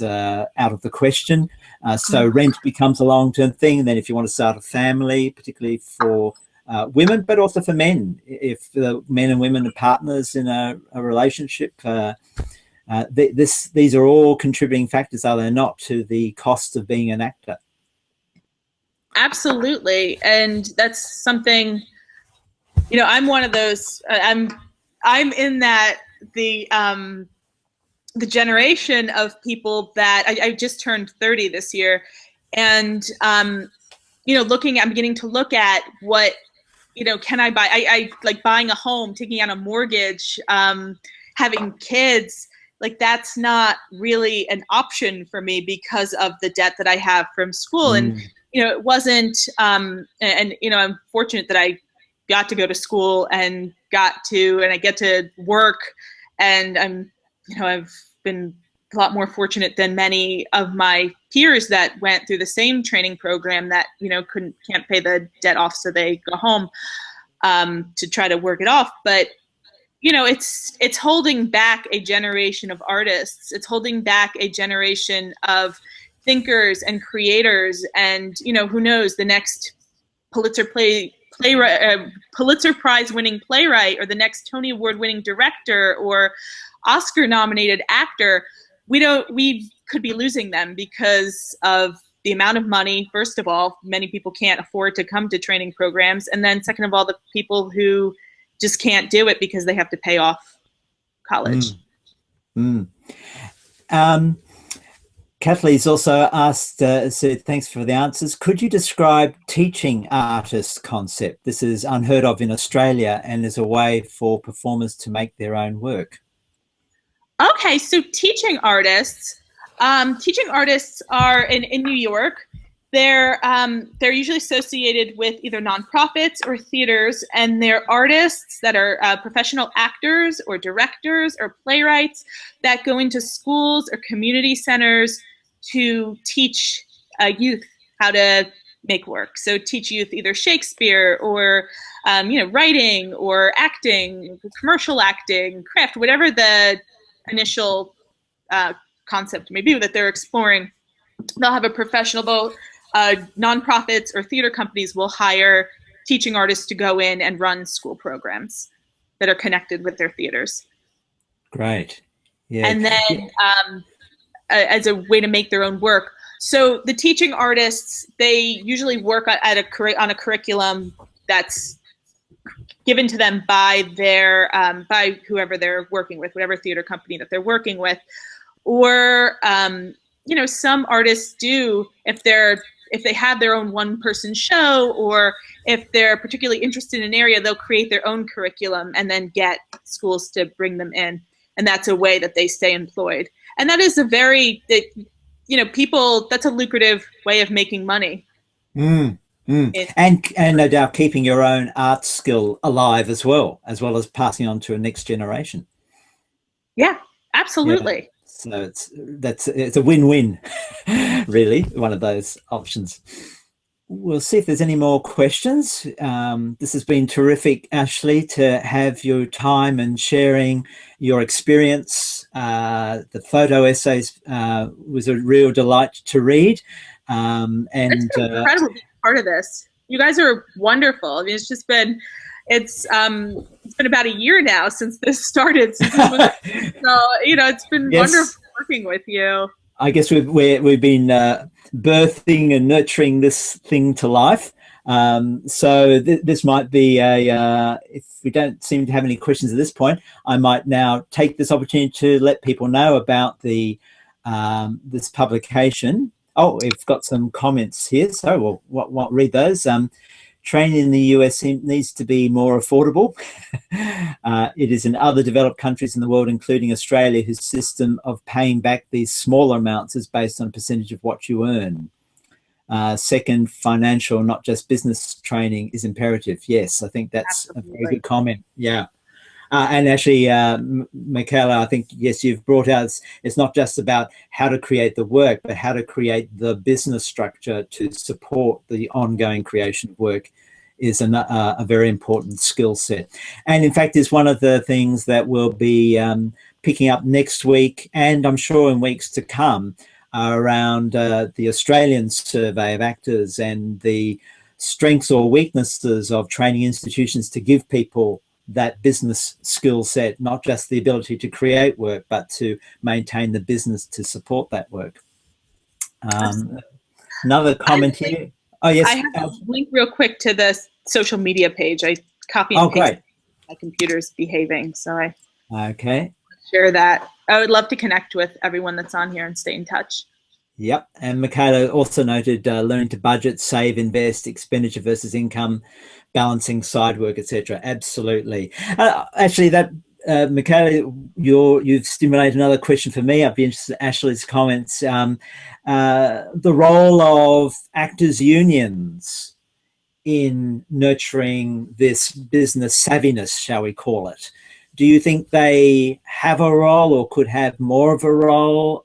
out of the question. So rent becomes a long-term thing. And then if you want to start a family, particularly for women, but also for men, if the men and women are partners in a relationship, these are all contributing factors, are they not, to the cost of being an actor? Absolutely. And that's something, I'm one of those, I'm in that, the generation of people that I just turned 30 this year. And, I'm beginning to look at what, can I buy? I like buying a home, taking out a mortgage, having kids. Like, that's not really an option for me because of the debt that I have from school. And, it wasn't, and I'm fortunate that I got to go to school and I get to work, and I've been a lot more fortunate than many of my peers that went through the same training program that, can't pay the debt off, so they go home to try to work it off. But, it's holding back a generation of artists. It's holding back a generation of thinkers and creators, and who knows, the next Pulitzer Prize winning playwright, or the next Tony Award winning director, or Oscar nominated actor. We could be losing them because of the amount of money. First of all, many people can't afford to come to training programs, and then second of all, the people who just can't do it because they have to pay off college. Kathleen's also asked, said, thanks for the answers. Could you describe teaching artist concept? This is unheard of in Australia and is a way for performers to make their own work. Okay, so teaching artists are in New York. They're usually associated with either nonprofits or theaters, and they're artists that are professional actors or directors or playwrights that go into schools or community centers to teach youth how to make work. So teach youth either Shakespeare or writing or acting, commercial acting, craft, whatever the initial concept may be that they're exploring. They'll have a professional, nonprofits or theater companies will hire teaching artists to go in and run school programs that are connected with their theaters. Great. Yeah. And then as a way to make their own work. So the teaching artists, they usually work on a curriculum that's given to them by their by whoever they're working with, whatever theater company that they're working with. Or some artists do, if they have their own one-person show, or if they're particularly interested in an area, they'll create their own curriculum and then get schools to bring them in. And that's a way that they stay employed. And that is that's a lucrative way of making money. And no doubt keeping your own art skill alive as well as passing on to a next generation. Yeah, absolutely. Yeah. So it's a win-win, really, one of those options. We'll see if there's any more questions. This has been terrific, Ashley, to have your time and sharing your experience. The photo essays was a real delight to read. And it's an incredible part of this. You guys are wonderful. I mean, it's been about a year now since this started. So it's been wonderful working with you. I guess we've been birthing and nurturing this thing to life. So this might be if we don't seem to have any questions at this point, I might now take this opportunity to let people know about the this publication. Oh, we've got some comments here, so we'll read those. training in the US needs to be more affordable. It is in other developed countries in the world, including Australia, whose system of paying back these smaller amounts is based on a percentage of what you earn. Second, financial, not just business training is imperative. Yes, I think that's Absolutely. A very good comment. Yeah. And actually, Michaela, I think, yes, you've brought out, it's not just about how to create the work, but how to create the business structure to support the ongoing creation of work is a very important skill set. And in fact, is one of the things that we'll be picking up next week, and I'm sure in weeks to come, around the Australian survey of actors and the strengths or weaknesses of training institutions to give people that business skill set, not just the ability to create work, but to maintain the business to support that work. Another comment here. Oh, yes. I have a link real quick to the social media page. I copy and paste. My computer's behaving, so I share that. I would love to connect with everyone that's on here and stay in touch. Yep. And Michaela also noted learning to budget, save, invest, expenditure versus income, balancing side work, etc. Absolutely. Actually, that Michaela, you've stimulated another question for me. I'd be interested in Ashley's comments. The role of actors' unions in nurturing this business savviness, shall we call it? Do you think they have a role or could have more of a role?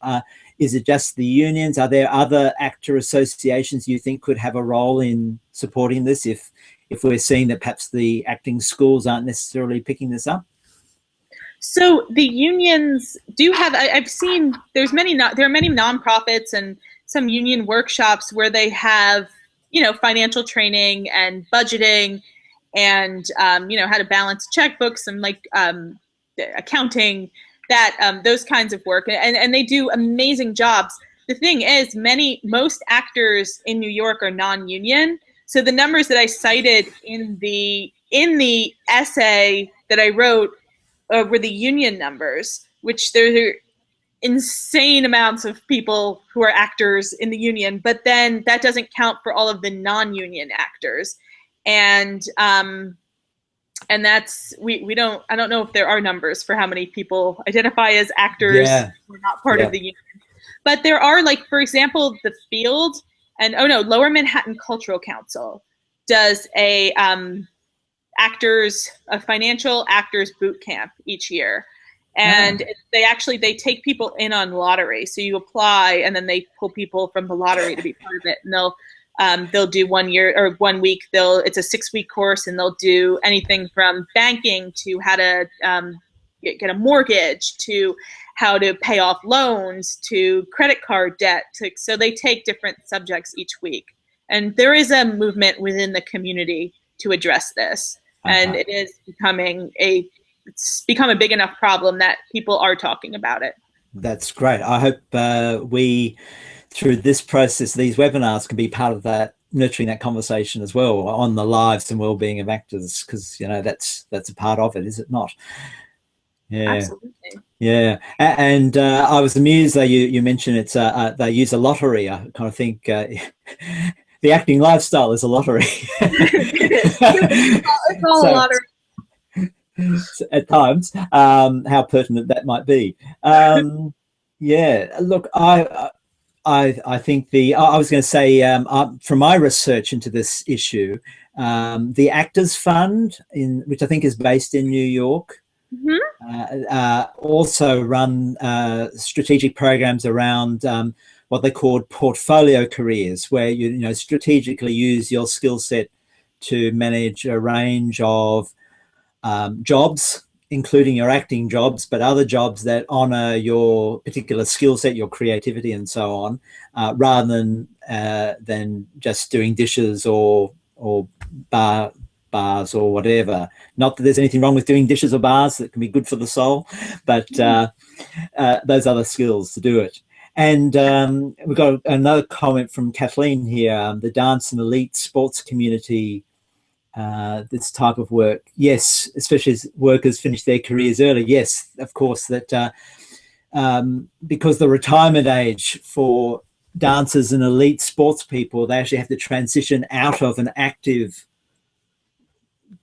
Is it just the unions? Are there other actor associations you think could have a role in supporting this if we're seeing that perhaps the acting schools aren't necessarily picking this up? So the unions do have, I've seen, there are many nonprofits and some union workshops where they have, financial training and budgeting and, how to balance checkbooks and accounting, that those kinds of work, and they do amazing jobs. The thing is, most actors in New York are non-union. So the numbers that I cited in the essay that I wrote were the union numbers, which there are insane amounts of people who are actors in the union, but then that doesn't count for all of the non-union actors. And that's I don't know if there are numbers for how many people identify as actors who are not part of the union. But there are, for example, the Field and Lower Manhattan Cultural Council does a financial actors boot camp each year. And they take people in on lottery. So you apply and then they pull people from the lottery to be part of it. And they'll do 1 year or 1 week. It's a 6-week course, and they'll do anything from banking to how to get a mortgage to how to pay off loans to credit card debt. So they take different subjects each week. And there is a movement within the community to address this. And it is it's become a big enough problem that people are talking about it. That's great. I hope we, through this process, these webinars can be part of that, nurturing that conversation as well on the lives and well-being of actors, because that's a part of it, is it not? Yeah, absolutely. Yeah, and I was amused that you mentioned they use a lottery. I kind of think the acting lifestyle is a lottery. It's all a lottery. At times, how pertinent that might be. Yeah, look, I think I was going to say from my research into this issue, the Actors Fund, which I think is based in New York, also run strategic programs around what they call portfolio careers, where you strategically use your skill set to manage a range of jobs, including your acting jobs, but other jobs that honor your particular skill set, your creativity, and so on, rather than just doing dishes or bars or whatever. Not that there's anything wrong with doing dishes or bars; that can be good for the soul, but those other skills to do it. And we've got another comment from Kathleen here. The dance and elite sports community. This type of work, yes, especially as workers finish their careers early, yes, of course, that because the retirement age for dancers and elite sports people, they actually have to transition out of an active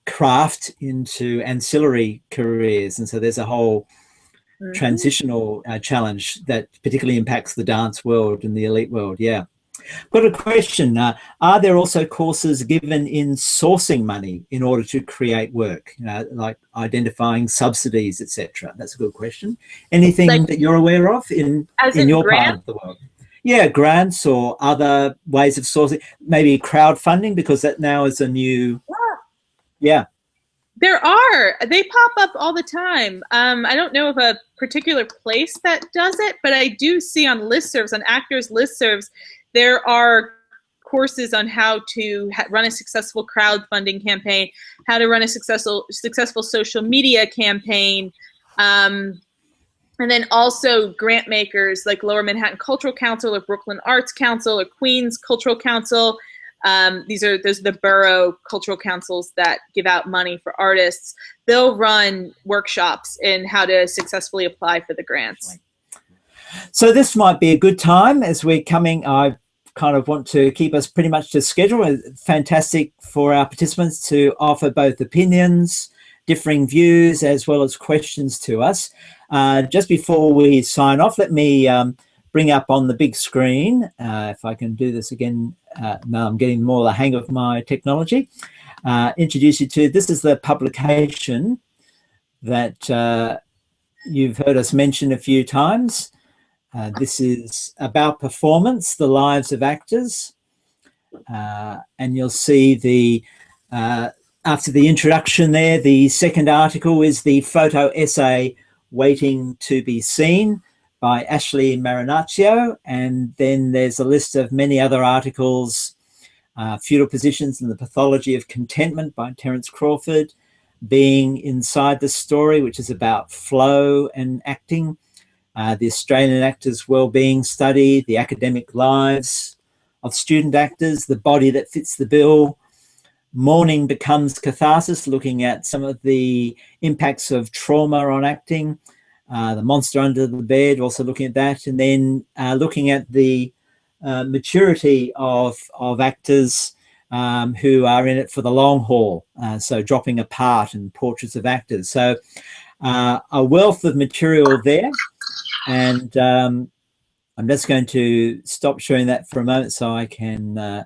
craft into ancillary careers. And so there's a whole transitional challenge that particularly impacts the dance world and the elite world. Yeah. Got a question. Are there also courses given in sourcing money in order to create work, like identifying subsidies, etc.? That's a good question. Anything that you're aware of in your part of the world? Yeah, grants or other ways of sourcing, maybe crowdfunding, because that now is a new, yeah. They pop up all the time. I don't know of a particular place that does it, but I do see on listservs, on actors' listservs, there are courses on how to run a successful crowdfunding campaign, how to run a successful social media campaign, and then also grant makers like Lower Manhattan Cultural Council or Brooklyn Arts Council or Queens Cultural Council. There's the borough cultural councils that give out money for artists. They'll run workshops in how to successfully apply for the grants. So this might be a good time as we're coming. I kind of want to keep us pretty much to schedule. It's fantastic for our participants to offer both opinions, differing views, as well as questions to us. Just before we sign off, let me bring up on the big screen, if I can do this again. Now I'm getting more the hang of my technology. Introduce you to, this is the publication that you've heard us mention a few times. This is about performance, the lives of actors. And you'll see the, after the introduction there, the second article is the photo essay, Waiting to be Seen, by Ashley Marinaccio. And then there's a list of many other articles, Feudal Positions and the Pathology of Contentment by Terence Crawford, Being Inside the Story, which is about flow and acting, the Australian Actors' Wellbeing Study, the Academic Lives of Student Actors, The Body That Fits the Bill, Mourning Becomes Catharsis, looking at some of the impacts of trauma on acting, The Monster Under the Bed, also looking at that, and then looking at the maturity of actors who are in it for the long haul, so Dropping Apart and Portraits of Actors. So a wealth of material there, and I'm just going to stop showing that for a moment so I can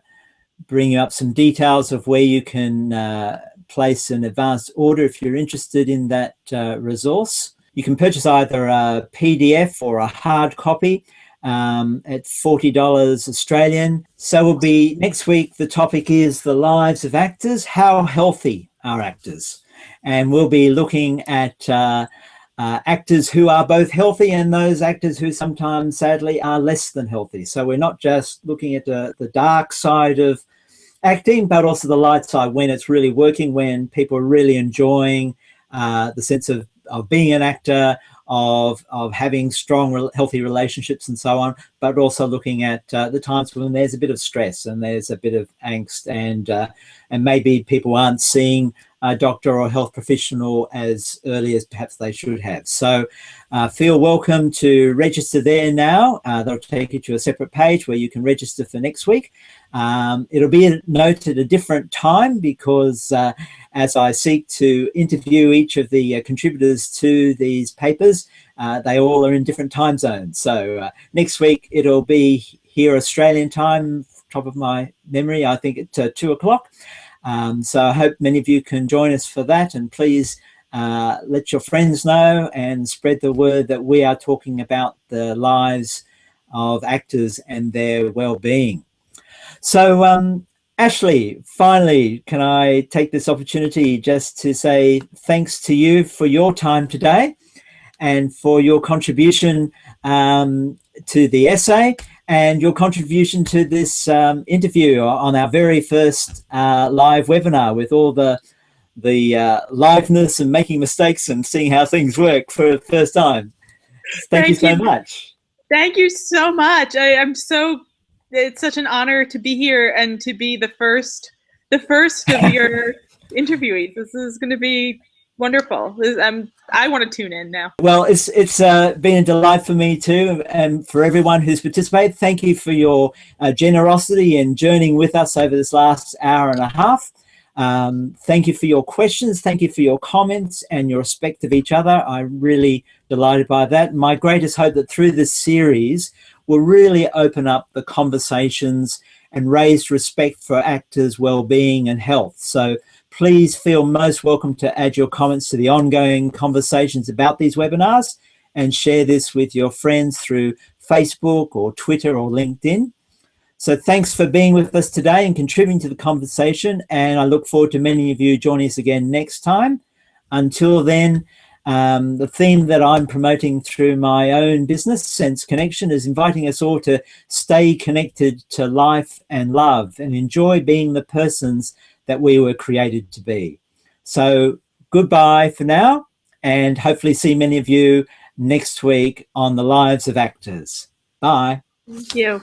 bring up some details of where you can place an advanced order if you're interested in that resource. You can purchase either a PDF or a hard copy at $40 Australian. So will be next week. The topic is the lives of actors. How healthy are actors? And we'll be looking at actors who are both healthy and those actors who sometimes, sadly, are less than healthy. So we're not just looking at the dark side of acting, but also the light side, when it's really working, when people are really enjoying the sense of being an actor, of having strong, healthy relationships and so on, but also looking at the times when there's a bit of stress and there's a bit of angst, and maybe people aren't seeing a doctor or health professional as early as perhaps they should have. So feel welcome to register there now. They'll take you to a separate page where you can register for next week. It'll be noted at a different time because as I seek to interview each of the contributors to these papers, they all are in different time zones. So next week it'll be here Australian time, top of my memory, I think at 2 o'clock. So I hope many of you can join us for that, and please let your friends know and spread the word that we are talking about the lives of actors and their well-being. So Ashley, finally, can I take this opportunity just to say thanks to you for your time today and for your contribution to the essay and your contribution to this interview on our very first live webinar, with all the liveness and making mistakes and seeing how things work for the first time. Thank you so much. Thank you so much. It's such an honor to be here and to be the first of your interviewees. This is going to be wonderful. I want to tune in now. Well, it's been a delight for me too, and for everyone who's participated. Thank you for your generosity and journeying with us over this last hour and a half. Thank you for your questions. Thank you for your comments and your respect of each other. I'm really delighted by that. My greatest hope that through this series will really open up the conversations and raise respect for actors' well-being and health. So please feel most welcome to add your comments to the ongoing conversations about these webinars and share this with your friends through Facebook or Twitter or LinkedIn. So thanks for being with us today and contributing to the conversation. And I look forward to many of you joining us again next time. Until then, the theme that I'm promoting through my own business, Sense Connection, is inviting us all to stay connected to life and love and enjoy being the persons that we were created to be. So goodbye for now, and hopefully see many of you next week on the Lives of Actors. Bye. Thank you.